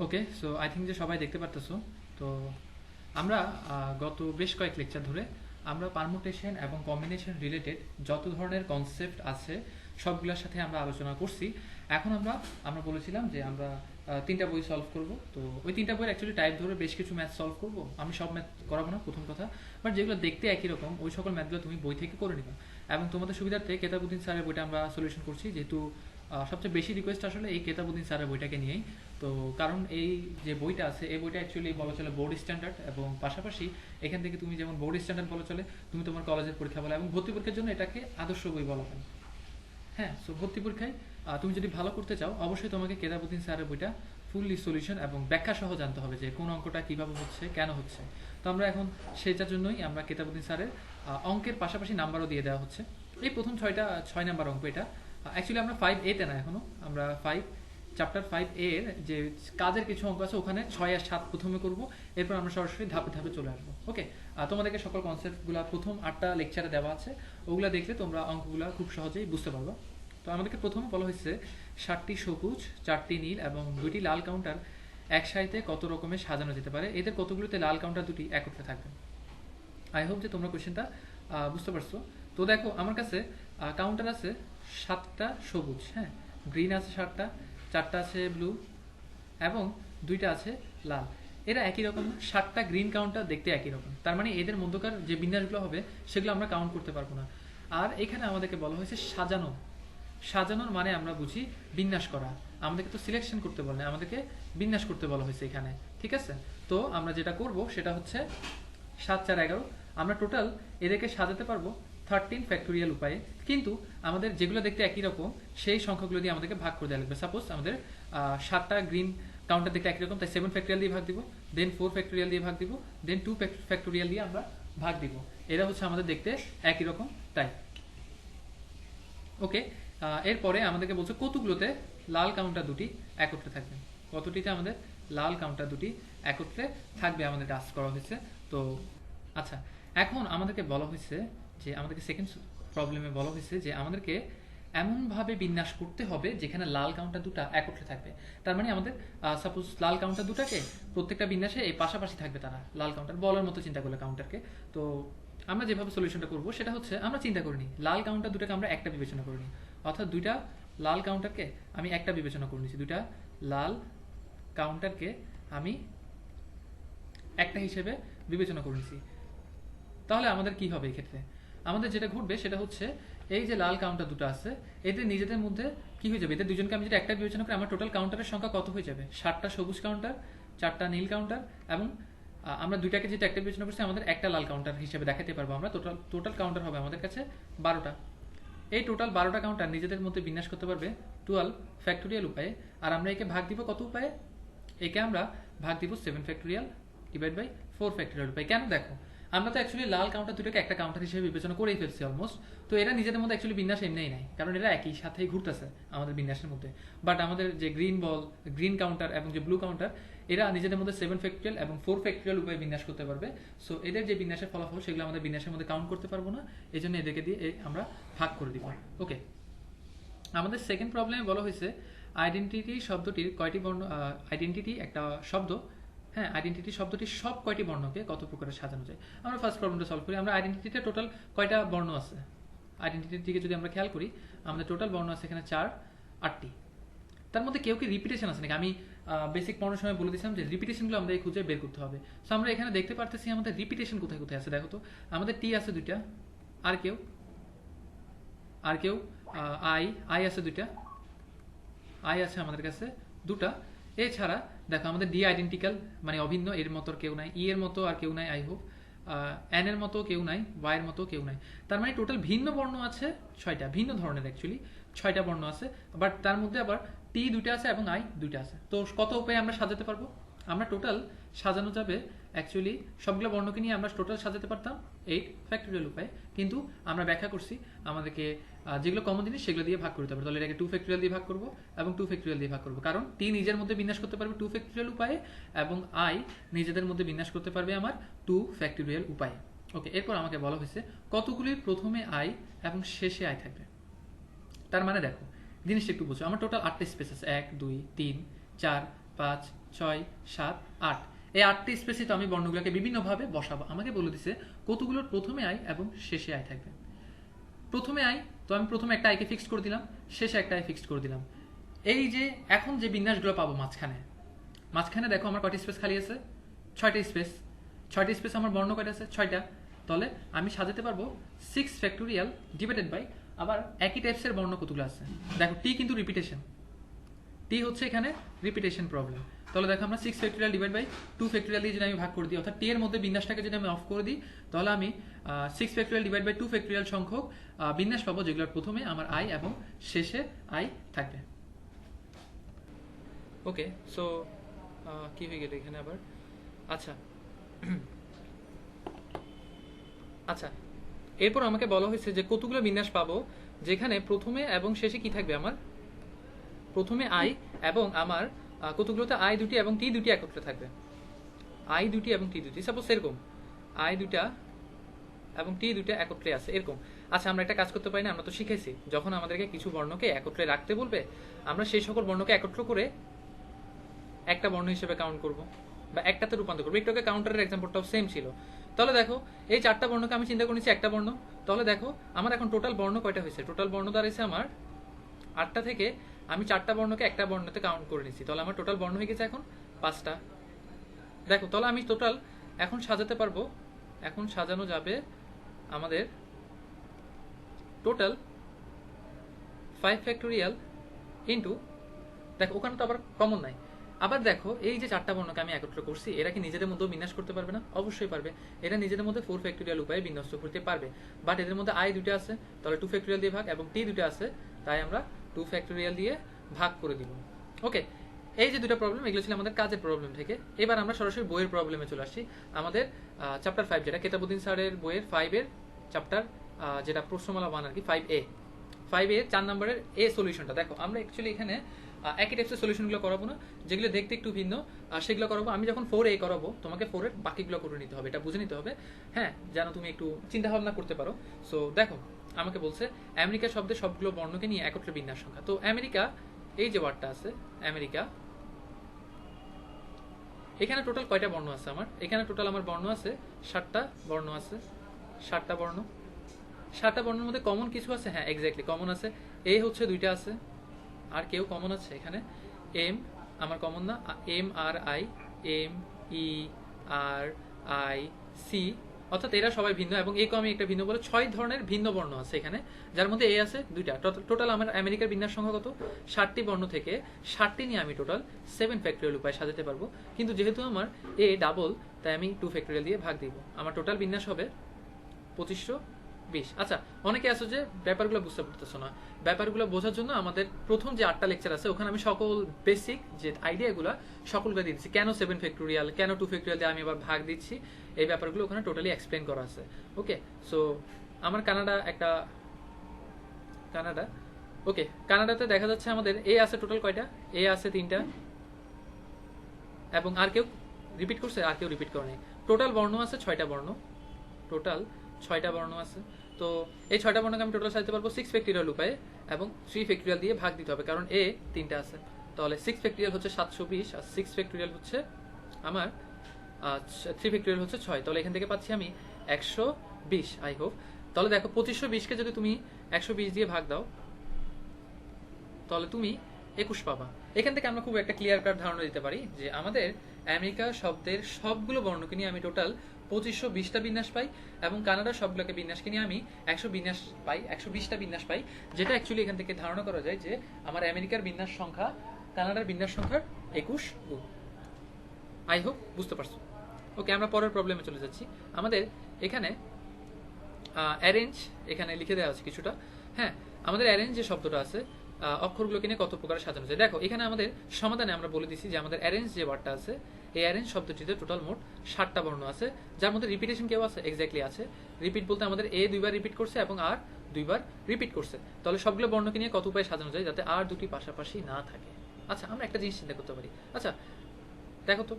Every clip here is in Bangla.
ওকে, সো আই থিঙ্ক যে সবাই দেখতে পারতেছো। তো আমরা গত বেশ কয়েক লেকচার ধরে আমরা পারমুটেশন এবং কম্বিনেশন রিলেটেড যত ধরনের কনসেপ্ট আছে সবগুলোর সাথে আমরা আলোচনা করছি। এখন আমরা আমরা বলেছিলাম যে আমরা তিনটা বই সলভ করব। তো ওই তিনটা বইয়ের অ্যাকচুয়ালি টাইপ ধরে বেশ কিছু ম্যাথ সলভ করব। আমি সব ম্যাথ করাবো না, প্রথম কথা। বাট যেগুলো দেখতে একই রকম ওই সকল ম্যাথগুলো তুমি বই থেকে করে নিবা। এবং তোমাদের সুবিধার্থে কেতাবুদ্দিন স্যারের বইটা আমরা সলিউশন করছি, যেহেতু সবচেয়ে বেশি রিকোয়েস্ট আসলে এই কেতাবুদ্দিন স্যারের বইটাকে নিয়েই। তো কারণ এই যে বইটা আছে এই বইটা অ্যাকচুয়ালি বলা চলে বোর্ড স্ট্যান্ডার্ড, এবং পাশাপাশি এখান থেকে তুমি যেমন বোর্ড স্ট্যান্ডার্ড বলা চলে, তুমি তোমার কলেজের পরীক্ষা বলা এবং ভর্তি পরীক্ষার জন্য এটাকে আদর্শ বই বলা হয়। হ্যাঁ, সো ভর্তি পরীক্ষায় তুমি যদি ভালো করতে চাও অবশ্যই তোমাকে কেতাবুদ্দিন স্যারের বইটা ফুললি সলিউশন এবং ব্যাখ্যা সহ জানতে হবে যে কোন অঙ্কটা কিভাবে হচ্ছে, কেন হচ্ছে। তো আমরা এখন সেটার জন্যই আমরা কেতাবুদ্দিন স্যারের অঙ্কের পাশাপাশি নাম্বারও দিয়ে দেওয়া হচ্ছে। এই প্রথম 6 নাম্বার অঙ্ক এটা। অ্যাকচুয়ালি আমরা 5A-তে না, এখনো আমরা চ্যাপ্টার 5A এর যে কাজের কিছু অঙ্ক আছে ওখানে 6 আর 7 প্রথমে করব, এরপর আমরা সরাসরি ধাপে ধাপে চলে আসবো। ওকে, তোমাদেরকে সকল কনসেপ্টগুলো প্রথম 8টা লেকচারে দেওয়া আছে, ওগুলো দেখলে তোমরা অঙ্কগুলো খুব সহজেই বুঝতে পারবে। তো আমাদেরকে প্রথমে বলা হয়েছে 7টি সবুজ, 4টি নীল এবং 2টি লাল কাউন্টার একসাথে কত রকমের সাজানো যেতে পারে, এদের কতগুলোতে লাল কাউন্টার দুটি একত্রে থাকবে। আই হোপ যে তোমরা কোয়েশ্চেনটা বুঝতে পারছো। তো দেখো আমার কাছে কাউন্টার আছে 7টা সবুজ, হ্যাঁ, গ্রিন আছে 7টা, 4টা আছে ব্লু এবং 2টা আছে লাল। এরা একই রকম না, 7টা গ্রিন কাউন্টার দেখতে একই রকম, তার মানে এদের মধ্যকার যে বিন্যাসগুলো হবে সেগুলো আমরা কাউন্ট করতে পারবো না। আর এখানে আমাদেরকে বলা হয়েছে সাজানো। সাজানোর মানে আমরা বুঝি বিন্যাস করা, আমাদেরকে তো সিলেকশন করতে বলে না, আমাদেরকে বিন্যাস করতে বলা হয়েছে এখানে। ঠিক আছে, তো আমরা যেটা করব সেটা হচ্ছে 7 4 11, আমরা টোটাল এদেরকে সাজাতে পারবো 13 ফ্যাক্টোরিয়াল উপায়ে। কিন্তু আমাদের যেগুলো দেখতে একই রকম সেই সংখ্যাগুলো দিয়ে আমাদেরকে ভাগ করে দেওয়া লাগবে। সাপোজ আমাদের 7টা গ্রিন কাউন্টার দেখতে একই রকম, তাই 7 ফ্যাক্টোরিয়াল দিয়ে ভাগ দিব, দেন 4 ফ্যাক্টোরিয়াল দিয়ে ভাগ দিব, দেন 2 ফ্যাক্টোরিয়াল দিয়ে আমরা ভাগ দিব। এরা হচ্ছে আমাদের দেখতে একই রকম, তাই। ওকে, এরপরে আমাদেরকে বলছে কতগুলোতে লাল কাউন্টার দুটি একত্রে থাকবে। কতটিতে আমাদের লাল কাউন্টার দুটি একত্রে থাকবে আমাদের আস্ক করা হয়েছে। তো আচ্ছা, এখন আমাদেরকে বলা হয়েছে যে আমাদেরকে সেকেন্ড প্রবলেমে বলা হয়েছে যে আমাদেরকে এমনভাবে বিন্যাস করতে হবে যেখানে লাল কাউন্টার দুটো একত্রে থাকবে। তার মানে আমাদের সাপোজ লাল কাউন্টার দুটাকে প্রত্যেকটা বিন্যাসে এই পাশাপাশি থাকবে, তারা লাল কাউন্টার বলার মতো চিন্তা করলে কাউন্টারকে। তো আমরা যেভাবে সলিউশনটা করবো সেটা হচ্ছে আমরা চিন্তা করিনি লাল কাউন্টার দুটাকে আমরা একটা বিবেচনা করিনি, অর্থাৎ দুইটা লাল কাউন্টারকে আমি একটা বিবেচনা করে নিয়েছি, দুইটা লাল কাউন্টারকে আমি একটা হিসেবে বিবেচনা করে নিয়েছি। তাহলে আমাদের কি হবে এই ক্ষেত্রে? আমাদের যেটা ঘটবে সেটা হচ্ছে এই যে লাল কাউন্টার দুটো আছে এদের নিজেদের মধ্যে কি হয়ে যাবে, এদের দুজনকে আমি যদি একটা বিবেচনা করি আমার টোটাল কাউন্টারের সংখ্যা কত হয়ে যাবে? 7টা সবুজ কাউন্টার, 4টা নীল কাউন্টার এবং আমরা দুইটাকে যেটা একটা বিবেচনা করছি আমাদের একটা লাল কাউন্টার হিসেবে দেখাতে পারবো। আমরা টোটাল কাউন্টার হবে আমাদের কাছে 12টা। এই টোটাল 12টা কাউন্টার নিজেদের মধ্যে বিন্যাস করতে পারবে 12 ফ্যাক্টোরিয়াল উপায়ে। আর আমরা একে ভাগ দিব কত উপায়ে? একে আমরা ভাগ দিব 7 ফ্যাক্টোরিয়াল ডিভাইড বাই 4 ফ্যাক্টোরিয়াল উপায়। কেন? দেখো আমরা তো অ্যাকচুয়ালি লাল কাউন্টার দুটোকে একটা কাউন্টার হিসেবে বিবেচনা করেই ফেলছি অলমোস্ট। তো এরা নিজেদের মধ্যে অ্যাকচুয়ালি বিন্যাস এমনিই নাই, কারণ এরা একই সাথেই ঘুরতেছে আমাদের বিন্যাসের মধ্যে। বাট আমাদের যে গ্রিন কাউন্টার এবং যে ব্লু কাউন্টার এরা নিজেদের মধ্যে 7 ফ্যাক্টোরিয়াল এবং 4 ফ্যাক্টোরিয়াল উপায়ে বিন্যাস করতে পারবে। সো এদের যে বিন্যাসের ফলাফল সেগুলো আমাদের বিন্যাসের মধ্যে কাউন্ট করতে পারবো না, এই জন্য এদেরকে দিয়ে আমরা ভাগ করে দিব। ওকে, আমাদের সেকেন্ড প্রবলেমে বলা হয়েছে আইডেন্টিটি শব্দটির কয়টি বর্ণ, আইডেন্টিটি একটা শব্দ, হ্যাঁ, আইডেন্টিটি শব্দটির সব কয়টি বর্ণকে কত প্রকারে সাজানো যায়। আমরা ফার্স্ট প্রবলেমটা সলভ করি। আমরা আইডেন্টিটিতে টোটাল কয়টা বর্ণ আছে, আইডেন্টিটির দিকে যদি আমরা খেয়াল করি আমাদের টোটাল বর্ণ আছে এখানে 8টি। তার মধ্যে কেউ কি রিপিটেশন আছে নাকি? আমি বেসিক পড়ানোর সময় বলে দিয়েছিলাম যে রিপিটেশনগুলো আমাদের খুঁজে বের করতে হবে। সো আমরা এখানে দেখতে পারতেছি আমাদের রিপিটেশন কোথায় কোথায় আছে। দেখো তো আমাদের টি আছে 2টা, আর কেউ আই আছে 2টা, আই আছে আমাদের কাছে 2টা। এছাড়া দেখো আমাদের ডি আইডেন্টিক্যাল মানে অভিন্ন, এর মতো কেউ নাই, ই এর মতো আর কেউ নাই, আই হোপ এন এর মতো কেউ নাই, ওয়াই এর মতো কেউ নাই। তার মানে টোটাল ভিন্ন বর্ণ আছে 6টা, ভিন্ন ধরনের অ্যাকচুয়ালি 6টা বর্ণ আছে। বাট তার মধ্যে আবার টি 2টা আছে এবং আই 2টা আছে। তো কত উপায়ে আমরা সাজাতে পারবো? আমরা টোটাল সাজানো যাবে অ্যাকচুয়ালি সবগুলো বর্ণকে নিয়ে আমরা টোটাল সাজাতে পারতাম 8 ফ্যাক্টোরিয়াল উপায়ে, কিন্তু আমরা ব্যাখ্যা করছি আমাদেরকে যেগুলো কমন জিনিস সেগুলো দিয়ে ভাগ করতে হবে। তাহলে এটাকে 2 ফ্যাক্টোরিয়াল দিয়ে ভাগ করবো এবং 2 ফ্যাক্টোরিয়াল দিয়ে ভাগ করবো, কারণ টি নিজের মধ্যে বিন্যাস করতে পারবে 2 ফ্যাক্টোরিয়াল উপায়ে এবং আই নিজেদের মধ্যে বিন্যাস করতে পারবে আমার 2 ফ্যাক্টোরিয়াল উপায়ে। ওকে, এরপর আমাকে বলা হয়েছে কতগুলির প্রথমে আই এবং শেষে আই থাকবে। তার মানে দেখো জিনিসটা একটু বুঝো, আমার টোটাল 8টা স্পেস আছে, 1 2 3 4 5 6 7 8 এই 8টি স্পেসে তো আমি বর্ণগুলোকে বিভিন্নভাবে বসাবো। আমাকে বলে দিছে কতগুলোর প্রথমে আই এবং শেষে আই থাকবে। প্রথমে আই তো আমি প্রথমে একটা আইকে ফিক্সড করে দিলাম, শেষে একটা আই ফিক্সড করে দিলাম। এই যে এখন যে বিন্যাসগুলো পাবো মাঝখানে দেখো আমার কয়টি স্পেস খালি আছে? 6টি স্পেস। 6টি স্পেস আমার বর্ণ কয়টা আছে? 6টা। তাহলে আমি সাজাতে পারবো 6 ফ্যাক্টোরিয়াল ডিভাইডেড বাই আবার একই টাইপসের বর্ণ কতগুলো আছে। দেখো টি কিন্তু রিপিটেশন, টি হচ্ছে এখানে রিপিটেশন প্রবলেম। তাহলে দেখো আমরা 6 ফ্যাক্টোরিয়াল ডিভাইড বাই 2 ফ্যাক্টোরিয়াল দিয়ে যদি আমি ভাগ করে দিই, অর্থাৎ টি এর মধ্যে বিন্যাসটাকে যদি আমি অফ করে দিই, তাহলে আমি 6 ফ্যাক্টোরিয়াল ডিভাইড বাই 2 ফ্যাক্টোরিয়াল সংখ্যক বিন্যাস পাবো, যেগুলোর প্রথমে আমার আই এবং শেষে আই থাকবে। ওকে, সো কি হয়ে গেল এখানে আবার? আচ্ছা আচ্ছা, এরপর আমাকে বলা হয়েছে যে কতগুলো বিন্যাস পাবো যেখানে প্রথমে এবং শেষে কি থাকবে? আমার প্রথমে আই এবং আমার কতগুলোতে আই দুটি এবং টি দুটি একত্রে থাকবে। আই দুটি এবং টি দুটি, সাপোজ এরকম আই দুটা এবং টি দুটা একত্রে আছে এরকম। আচ্ছা, আমরা একটা কাজ করতে পারি না? আমরা তো শিখেছি যখন আমাদেরকে কিছু বর্ণকে একত্রে রাখতে বলবে, আমরা সেই সকল বর্ণকে একত্র করে একটা বর্ণ হিসেবে কাউন্ট করব বা একটাতে রূপান্তর করবো। একটু আগে কাউন্টারের এক্সাম্পলটাও সেম ছিল। তাহলে দেখো এই 4টা বর্ণকে আমি চিন্তা করে নিচ্ছি একটা বর্ণ। তাহলে দেখো আমার এখন টোটাল বর্ণ কয়টা হয়েছে? টোটাল বর্ণ দাঁড়িয়েছে আমার 8টা থেকে আমি 4টা বর্ণকে একটা বর্ণতে কাউন্ট করে নিচ্ছি। তাহলে আমার টোটাল বর্ণ হয়ে গেছে এখন 5টা। দেখো তাহলে আমি টোটাল এখন সাজাতে পারবো, এখন সাজানো যাবে আমাদের টোটাল 5 ফ্যাক্টোরিয়াল ইন্টু, দেখো ওখানে তো আবার কমন নাই। আবার দেখো এই যে 4টা বর্ণকে আমি একত্র করছি, এরা কি নিজেদের মধ্যে বিন্যাস করতে পারবে না? অবশ্যই পারবে। এরা নিজেদের মধ্যে 4 ফ্যাক্টোরিয়াল উপায়ে বিন্যস্ত করতে পারবে। বাট এদের মধ্যে আই দুটো আছে, তাহলে 2 ফ্যাক্টোরিয়াল দিয়ে ভাগ, এবং টি দুটো আছে, তাই আমরা 2 ফ্যাক্টোরিয়াল দিয়ে ভাগ করে দিব। ওকে, এই যে দুটো প্রবলেম, এগুলো ছিল আমাদের কাজের প্রবলেম থেকে। এবার আমরা সরাসরি বইয়ের প্রবলেমে চলে আসছি। আমাদের চ্যাপ্টার 5, যেটা কেতাবুদ্দিন স্যারের বইয়ের 5-এর চ্যাপ্টার, যেটা প্রশ্নমালা 1 আর কি, 5A 4 নম্বরের এ সলিউশনটা। দেখো আমরা অ্যাকচুয়ালি এখানে একই টাইপসের সলিউশনগুলো করাবো না, যেগুলো দেখতে একটু ভিন্ন সেগুলো করাবো। আমি যখন 4A করাবো, তোমাকে 4-এর বাকিগুলো করে নিতে হবে, এটা বুঝে নিতে হবে, হ্যাঁ, যেন তুমি একটু চিন্তা ভাবনা করতে পারো। সো দেখো আমাকে বলছে আমেরিকা শব্দের সবগুলো বর্ণকে নিয়ে একত্রে বিন্যাস সংখ্যা। তো আমেরিকা, এই যে ওয়ার্ডটা আছে আমেরিকা, এখানে টোটাল কয়টা বর্ণ আছে? আমার এখানে টোটাল আমার বর্ণ আছে 7টা বর্ণ আছে। 7টা বর্ণ, 7টা বর্ণের মধ্যে কমন কিছু আছে? হ্যাঁ, এক্স্যাক্টলি কমন আছে। এ হচ্ছে 2টা আছে, আর কেউ কমন আছে এখানে? এম আমার কমন না, M R I, M E R I C, অর্থাৎ এরা সবাই ভিন্ন, এবং এ আমি একটা ভিন্ন বলে 6 ধরনের ভিন্ন বর্ণ আছে এখানে, যার মধ্যে এ আছে 2টা। টোটাল আমার আমেরিকার বিন্যাস সংখ্যা কত? 7টি বর্ণ থেকে 7টি নিয়ে আমি টোটাল 7 ফ্যাক্টোরিয়াল উপায় সাজাতে পারবো। কিন্তু যেহেতু আমার এ ডাবল, তাই আমি 2 ফ্যাক্টোরিয়াল দিয়ে ভাগ দিব। আমার টোটাল বিন্যাস হবে 2520। আচ্ছা, অনেকে আছে যে ব্যাপারগুলো বুঝতে পারতেছো না। ব্যাপারগুলো বোঝার জন্য আমাদের প্রথম যে 8টা লেকচার আছে, ওখানে আমি সকল বেসিক যে আইডিয়াগুলো সকলগুলো দিয়ে দিচ্ছি। কেন 7 ফ্যাক্টোরিয়াল, কেন 2 ফ্যাক্টোরিয়াল দিয়ে আমি আবার ভাগ দিচ্ছি, এই ব্যাপারগুলো ওখানে টোটালি এক্সপ্লেন করা আছে। ওকে, সো আমার কানাডা, ওকে, কানাডাতে দেখা যাচ্ছে আমাদের এ আছে টোটাল কয়টা? এ আছে 3টা, এবং আর কেউ রিপিট করছে? আর কেউ রিপিট করেনি। টোটাল বর্ণ আছে 6টা বর্ণ, টোটাল 6টা বর্ণ আছে। তো এই 6টা বর্ণকে আমি টোটাল সাজাতে পারবো 6 ফ্যাক্টোরিয়াল উপায়ে, এবং 3 ফ্যাক্টোরিয়াল দিয়ে ভাগ দিতে হবে, কারণ এ 3টা আছে। তাহলে 6 ফ্যাক্টোরিয়াল হচ্ছে 720, আর 6 ফ্যাক্টোরিয়াল হচ্ছে আমার 3 ফ্যাক্টোরিয়াল হচ্ছে 6। তাহলে এখান থেকে পাচ্ছি আমি 120, আই হোপ। তাহলে দেখো 2520কে যদি তুমি 120 দিয়ে ভাগ দাও, তাহলে তুমি 21 পাবা। এখান থেকে আমরা খুব একটা ক্লিয়ার কাট ধারণা দিতে পারি যে আমাদের আমেরিকা শব্দের সবগুলো বর্ণকে নিয়ে আমি টোটাল 2520টা বিন্যাস পাই, এবং কানাডার সবগুলোকে বিন্যাসকে নিয়ে আমি 120টা বিন্যাস পাই, যেটা অ্যাকচুয়ালি এখান থেকে ধারণা করা যায় যে আমার আমেরিকার বিন্যাস সংখ্যা কানাডার বিন্যাস সংখ্যার 21 গুণ। আই হোপ বুঝতে পারছো। ওকে, আমরা পরের প্রবলেমে চলে যাচ্ছি। আমাদের এখানে অ্যারেঞ্জ এখানে লিখে দেওয়া আছে কিছুটা। হ্যাঁ, আমাদের অ্যারেঞ্জ যে শব্দটা আছে, অক্ষরগুলোকে নিয়ে কত প্রকার সাজানো যায়। দেখো এখানে আমাদের সমাধানে আমরা বলে দিচ্ছি যে আমাদের অ্যারেঞ্জ যে ওয়ার্ডটা আছে, এই অ্যারেঞ্জ শব্দটিতে টোটাল মোট 7টা বর্ণ আছে, যার মধ্যে রিপিটেশন কেউ আছে? এক্স্যাক্টলি আছে। রিপিট বলতে আমাদের এ 2বার রিপিট করছে এবং আর 2বার রিপিট করছে। তাহলে সবগুলো বর্ণকে নিয়ে কত উপায়ে সাজানো যায় যাতে আর দুটি পাশাপাশি না থাকে? আচ্ছা, আমরা একটা জিনিস চিন্তা করতে পারি। আচ্ছা দেখো তো,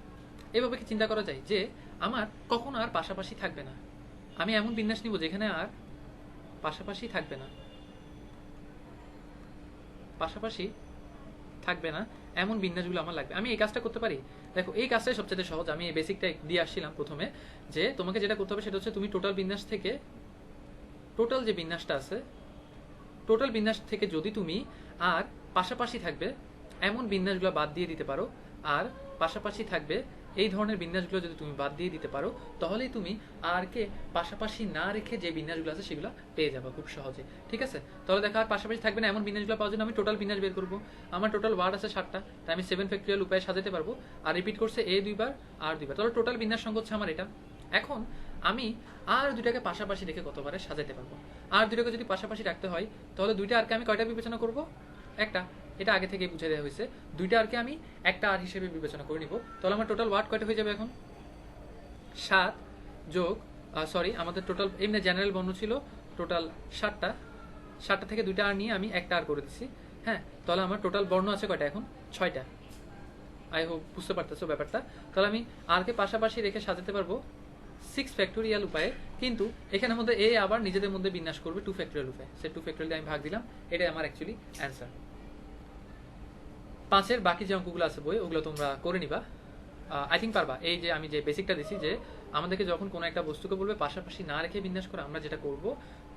এভাবে কি চিন্তা করা যায় যে আমার কখনো আর পাশাপাশি থাকবে না? আমি এমন বিন্যাস নিব যেখানে আর পাশাপাশি থাকবে না, পাশাপাশি থাকবে না এমন বিন্যাসগুলো আমার লাগবে। আমি এই কাজটা করতে পারি। দেখো এই কাজটাই সবচেয়ে সহজ। আমি এই বেসিকটা দিয়ে আসছিলাম প্রথমে, যে তোমাকে যেটা করতে হবে সেটা হচ্ছে তুমি টোটাল বিন্যাস থেকে, টোটাল যে বিন্যাসটা আছে, টোটাল বিন্যাস থেকে যদি তুমি আর পাশাপাশি থাকবে এমন বিন্যাসগুলো বাদ দিয়ে দিতে পারো, আর পাশাপাশি থাকবে এই ধরনের বিন্যাসগুলো যদি তুমি বাদ দিয়ে দিতে পারো, তাহলেই তুমি আর কে পাশাপাশি না রেখে যে বিন্যাসগুলো আছে সেগুলো পেয়ে যাবে খুব সহজে। ঠিক আছে, তাহলে দেখো আর পাশাপাশি থাকবে না এমন বিন্যাসগুলো পাওয়ার জন্য আমি টোটাল বিন্যাস বের করবো। আমার টোটাল ওয়ার্ড আছে 7টা, তাই আমি 7 ফ্যাক্টরিয়াল উপায়ে সাজাতে পারবো। আর রিপিট করছে এ 2বার আর 2বার, তাহলে টোটাল বিন্যাস সংখ্যা হচ্ছে আমার এটা। এখন আমি আর দুটাকে পাশাপাশি রেখে কতবারে সাজাতে পারবো। আর দুটাকে যদি পাশাপাশি রাখতে হয় তাহলে দুইটা আরকে আমি কয়টা বিবেচনা করব? একটা। এটা আগে থেকে বুঝে দেওয়া হয়েছে। দুইটা আরকে আমি একটা আর হিসেবে বিবেচনা করে নিব। তাহলে আমার টোটাল ওয়ার্ড কয়টা হয়ে যাবে এখন? 7 যোগ সরি আমাদের টোটাল এমনি জেনারেল বর্ণ ছিল টোটাল 7টা, 7টা থেকে দুইটা আর নিয়ে আমি একটা আর করে দিচ্ছি। হ্যাঁ, তাহলে আমার টোটাল বর্ণ আছে কয়টা এখন? 6টা। আই হোপ বুঝতে পারতেছো ব্যাপারটা। তাহলে আমি আরকে পাশাপাশি রেখে সাজাতে পারবো 6 ফ্যাক্টোরিয়াল উপায়ে, কিন্তু এখানের মধ্যে এ আবার নিজেদের মধ্যে বিন্যাস করবে 2 ফ্যাক্টোরিয়াল উপায়ে। সে 2 ফ্যাক্টোরিয়াল দিয়ে আমি ভাগ দিলাম, এটাই আমার অ্যাকচুয়ালি অ্যান্সার। 5-এর বাকি যে অঙ্কগুলো আছে বই, ওগুলো তোমরা করে নিবা, আই থিঙ্ক পারবা। এই যে আমি যে বেসিকটা দিছি, যে আমাদেরকে যখন কোনো একটা বস্তুকে বলবে পাশাপাশি না রেখে বিন্যাস করে, আমরা যেটা করব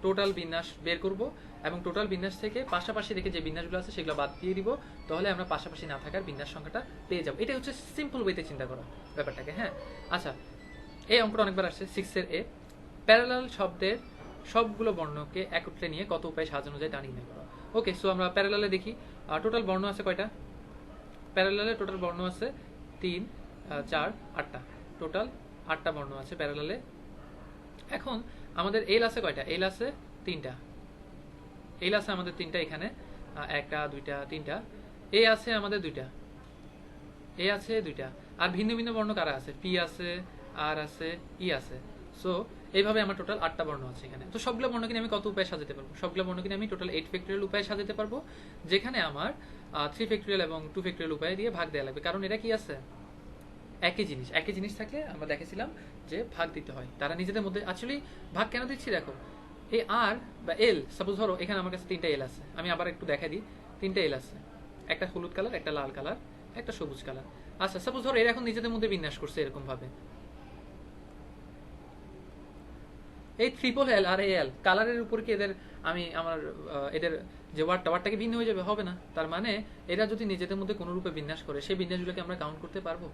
টোটাল বিন্যাস বের করব এবং টোটাল বিন্যাস থেকে পাশাপাশি রেখে যে বিন্যাসগুলো আছে সেগুলো বাদ দিয়ে দিব, তাহলে আমরা পাশাপাশি না থাকার বিন্যাস সংখ্যাটা পেয়ে যাবো। এটা হচ্ছে সিম্পল ওয়েতে চিন্তা করা ব্যাপারটাকে। হ্যাঁ, আচ্ছা, এই অঙ্কটা অনেকবার আসছে 6-এর এ। প্যারালাল শব্দের সবগুলো বর্ণকে একত্রে নিয়ে কত উপায়ে সাজানো যায় তা নির্ণয় করা। ওকে, সো আমরা প্যারালালে দেখি টোটাল বর্ণ আছে কয়টা? প্যারালালে টোটাল বর্ণ আছে 3, 4, 8টা। টোটাল 8টা বর্ণ আছে প্যারালালে। এখন আমাদের এল আছে কয়টা? এল আছে 3টা। এল আছে আমাদের 3টা, এখানে 1টা 2টা 3টা। এ আছে আমাদের 2টা, এ আছে 2টা। আর ভিন্ন ভিন্ন বর্ণ কারা আছে? পি আছে, আর আছে, ই আছে। সো এইভাবে আমার টোটাল 8টা বর্ণ আছে এখানে। তো সবগুলো বর্ণ কিনে আমি কত উপায়ে সাজাতে পারবো? সবগুলো বর্ণ কিনে আমি টোটাল 8 ফ্যাক্টোরিয়াল উপায়ে সাজাতে পারবো, যেখানে আমার 3 ফ্যাক্টোরিয়াল এবং 2 ফ্যাক্টোরিয়াল উপায়ে দিয়ে ভাগ দেওয়া লাগবে। কারণ এটা কি আছে? একই জিনিস। একই জিনিস থাকলে আমরা দেখেছিলাম যে ভাগ দিতে হয়। তারা নিজেদের মধ্যে অ্যাকচুয়ালি ভাগ কেন দিচ্ছি দেখো, এই আর বা এল, সাপোজ ধরো এখানে আমার কাছে 3টা এল আছে, আমি আবার একটু দেখা দিই। 3টা এল আছে, একটা হলুদ কালার, একটা লাল কালার, একটা সবুজ কালার। আচ্ছা, সাপোজ ধরো এরা এখন নিজেদের মধ্যে বিন্যাস করছে এরকম ভাবে। এই ট্রিপল এল আর এল কালারের উপর কি এদের আমি আমার এদের যে ওয়ার্ডটাকে ভিন্ন হয়ে যাবে? হবে না। তার মানে এরা যদি নিজেদের মধ্যে কোনো রূপে বিন্যাস করে, সেই বিন্যাসগুলোকে আমরা কাউন্ট করতে পারবো?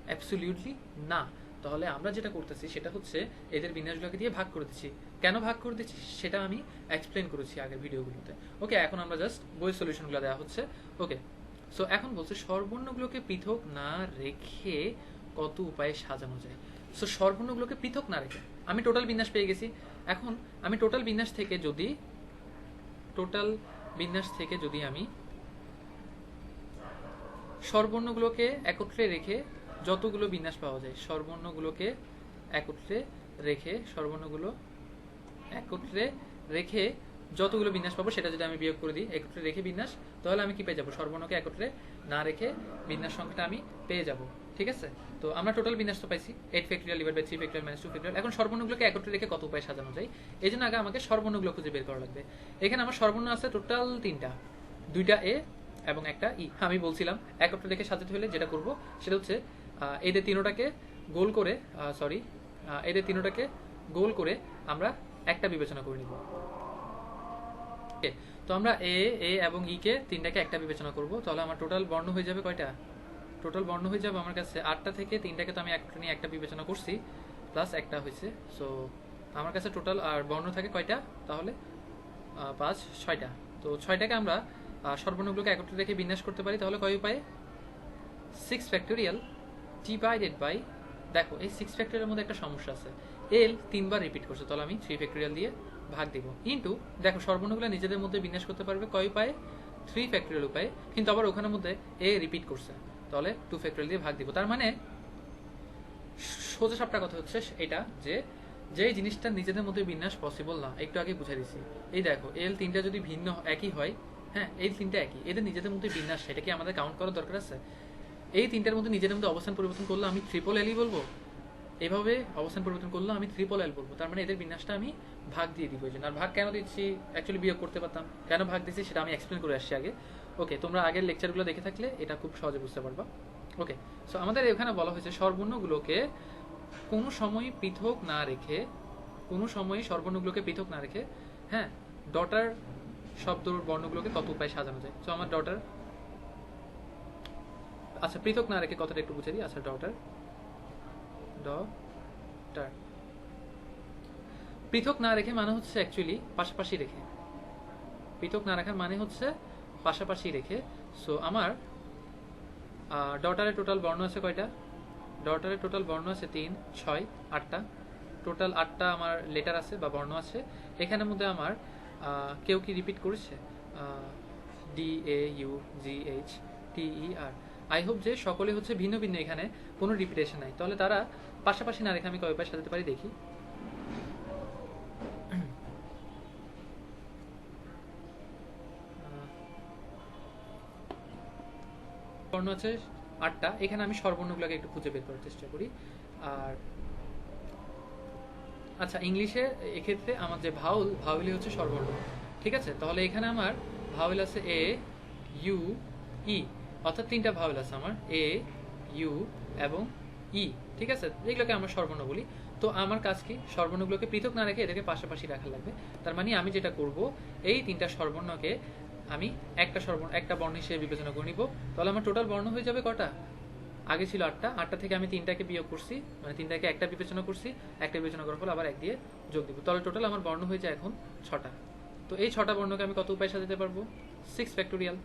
অ্যাবসলিউটলি না। তাহলে আমরা যেটা করতেছি সেটা হচ্ছে এদের বিন্যাসগুলোকে দিয়ে ভাগ করে দিচ্ছি। কেন ভাগ করে দিচ্ছি সেটা আমি এক্সপ্লেন করেছি আগের ভিডিওগুলোতে। ওকে, এখন আমরা জাস্ট বইয়ের সলিউশনগুলো দেওয়া হচ্ছে। ওকে, সো এখন বলছে স্বরবর্ণগুলোকে পৃথক না রেখে কত উপায়ে সাজানো যায়। সো স্বরবর্ণগুলোকে পৃথক না রেখে আমি টোটাল বিন্যাস পেয়ে গেছি। এখন আমি টোটাল বিন্যাস থেকে যদি আমি স্বরবর্ণগুলোকে একত্রে রেখে যতগুলো বিন্যাস পাওয়া যায়, স্বরবর্ণগুলোকে একত্রে রেখে যতগুলো বিন্যাস পাবো সেটা যদি আমি বিয়োগ করে দিই, একত্রে রেখে বিন্যাস, তাহলে আমি কি পেয়ে যাবো? স্বরবর্ণকে একত্রে না রেখে বিন্যাস সংখ্যাটা আমি পেয়ে যাব। ঠিক আছে, তো আমরা টোটাল বিন্যাস তো পাইছি 8 factorial divide by 3 factorial minus 2 factorial. এখন স্বরবর্ণগুলোকে একত্রে রেখে কত উপায়ে সাজানো যায়, এই জন্য আগে আমাকে স্বরবর্ণগুলো খুঁজে বের করা লাগবে। এখানে আমার স্বরবর্ণ আছে টোটাল 3টা, 2টা এ এবং একটা ই। আমি বলছিলাম একত্রে রেখে সাজাতে হলে যেটা করব সেটা হচ্ছে এদের তিনোটাকে গোল করে আমরা একটা বিবেচনা করে নিব। তো আমরা এ এবং ই কে 3টাকে একটা বিবেচনা করব। তাহলে আমার টোটাল বর্ণ হয়ে যাবে কয়টা? টোটাল বর্ণ হয়ে যাবে আমার কাছে 8টা থেকে 3টাকে তো আমি একটা নিয়ে একটা বিবেচনা করছি, প্লাস একটা হয়েছে। সো আমার কাছে টোটাল আর বর্ণ থাকে কয়টা? তাহলে 5, 6টা। তো 6টাকে আমরা স্বরবর্ণগুলোকে একত্রে রেখে বিন্যাস করতে পারি। তাহলে কয় উপায়ে? 6 ফ্যাক্টোরিয়াল ডিভাইডেড বাই, দেখো এই 6 ফ্যাক্টোরিয়ালের মধ্যে একটা সমস্যা আছে, এল 3বার রিপিট করছে, তাহলে আমি 3 ফ্যাক্টোরিয়াল দিয়ে ভাগ দিব। ইন্টু দেখো স্বরবর্ণগুলো নিজেদের মধ্যে বিন্যাস করতে পারবে কয় উপায়ে? 3 ফ্যাক্টোরিয়াল উপায়ে, কিন্তু আবার ওখানের মধ্যে এ রিপিট করছে, তাহলে 2 ফ্যাক্টোরিয়াল দিয়ে ভাগ দিব। তার মানে সোজা সাপটা কথা হচ্ছে এটা, যে জিনিসটা নিজেদের মধ্যে বিন্যাস পসিবল না, একটু আগে বুঝাই দিছি। এই দেখো এল 3টা যদি ভিন্ন একই হয়, হ্যাঁ এই 3টা একই, এদের নিজেদের মধ্যে বিন্যাস, সেটা কি আমাদের কাউন্ট করার দরকার আছে? এই 3টার মধ্যে নিজেদের মধ্যে অবস্থান পরিবর্তন করলে আমি ট্রিপল এলই বলবো? এইভাবে অবস্থান পরিবর্তন করলে আমি ট্রিপল এল বলবো, তার মানে এদের বিন্যাসটা আমি ভাগ দিয়ে দিব। আর ভাগ কেন দিচ্ছি, অ্যাকচুয়ালি বিয়োগ করতে পারতাম, কেন ভাগ দিচ্ছি সেটা আমি এক্সপ্লেন করে আসছি আগে। ওকে, তোমরা আগের লেকচারগুলো দেখে থাকলে এটা খুব সহজে বুঝতে পারবা। ওকে, সো আমাদের এখানে বলা হয়েছে স্বরবর্ণগুলোকে কোনো সময় পৃথক না রেখে, কোনো সময় স্বরবর্ণগুলোকে পৃথক না রেখে, হ্যাঁ, ডটার শব্দর বর্ণগুলোকে কত উপায়ে সাজানো যায়। সো আমার ডটার, আচ্ছা পৃথক না রেখে কথাটা একটু বুঝে দিই। আচ্ছা ডটার, ডটার পৃথক না রেখে মানে হচ্ছে অ্যাকচুয়ালি পাশাপাশি রেখে, পৃথক না রাখার মানে হচ্ছে পাশাপাশি রেখে। সো আমার ডটারের টোটাল বর্ণ আছে কয়টা? ডটারের টোটাল বর্ণ আছে 3, 6, 8টা, টোটাল 8টা আমার লেটার আছে বা বর্ণ আছে। এখানের মধ্যে আমার কেউ কি রিপিট করেছে? DAUGHTER, আই হোপ যে সকলে হচ্ছে ভিন্ন ভিন্ন, এখানে কোনো রিপিটেশন নাই। তাহলে তারা পাশাপাশি না রেখে আমি কয় উপায়ে সাজাতে পারি দেখি। বর্ণ আছে 8টা, এখানে আমি স্বরবর্ণগুলোকে একটু খুঁজে বের করার চেষ্টা করি। আর আচ্ছা ইংলিশে এক্ষেত্রে আমার যে ভাউলই হচ্ছে স্বরবর্ণ, ঠিক আছে? তাহলে এখানে আমার ভাওয়েল আছে এ, ইউ, ই, অর্থাৎ 3টা ভাওয়েল আছে আমার, এ, ইউ এবং ই, ঠিক আছে? এগুলোকে আমরা স্বরবর্ণ বলি। তো আমার কাজ কি, স্বরবর্ণগুলোকে পৃথক না রেখে এদেরকে পাশাপাশি রাখা লাগবে। তার মানে আমি যেটা করব, এই 3টা স্বরবর্ণকে আমি একটা বর্ণ হিসেবে বিবেচনা করে নিব। তাহলে আমার টোটাল বর্ণ হয়ে যাবে কটা? আগে ছিল 8টা, 8টা থেকে আমি 3টাকে বিয়োগ করছি, মানে 3টাকে একটা বিবেচনা করছি, একটা বিবেচনা করার ফলে আবার 1 দিয়ে যোগ দিব। তাহলে টোটাল আমার বর্ণ হয়ে যায় এখন 6টা। তো এই 6টা বর্ণকে আমি কত উপায়ে সাজাতে পারবো? 6 ফ্যাক্টোরিয়াল।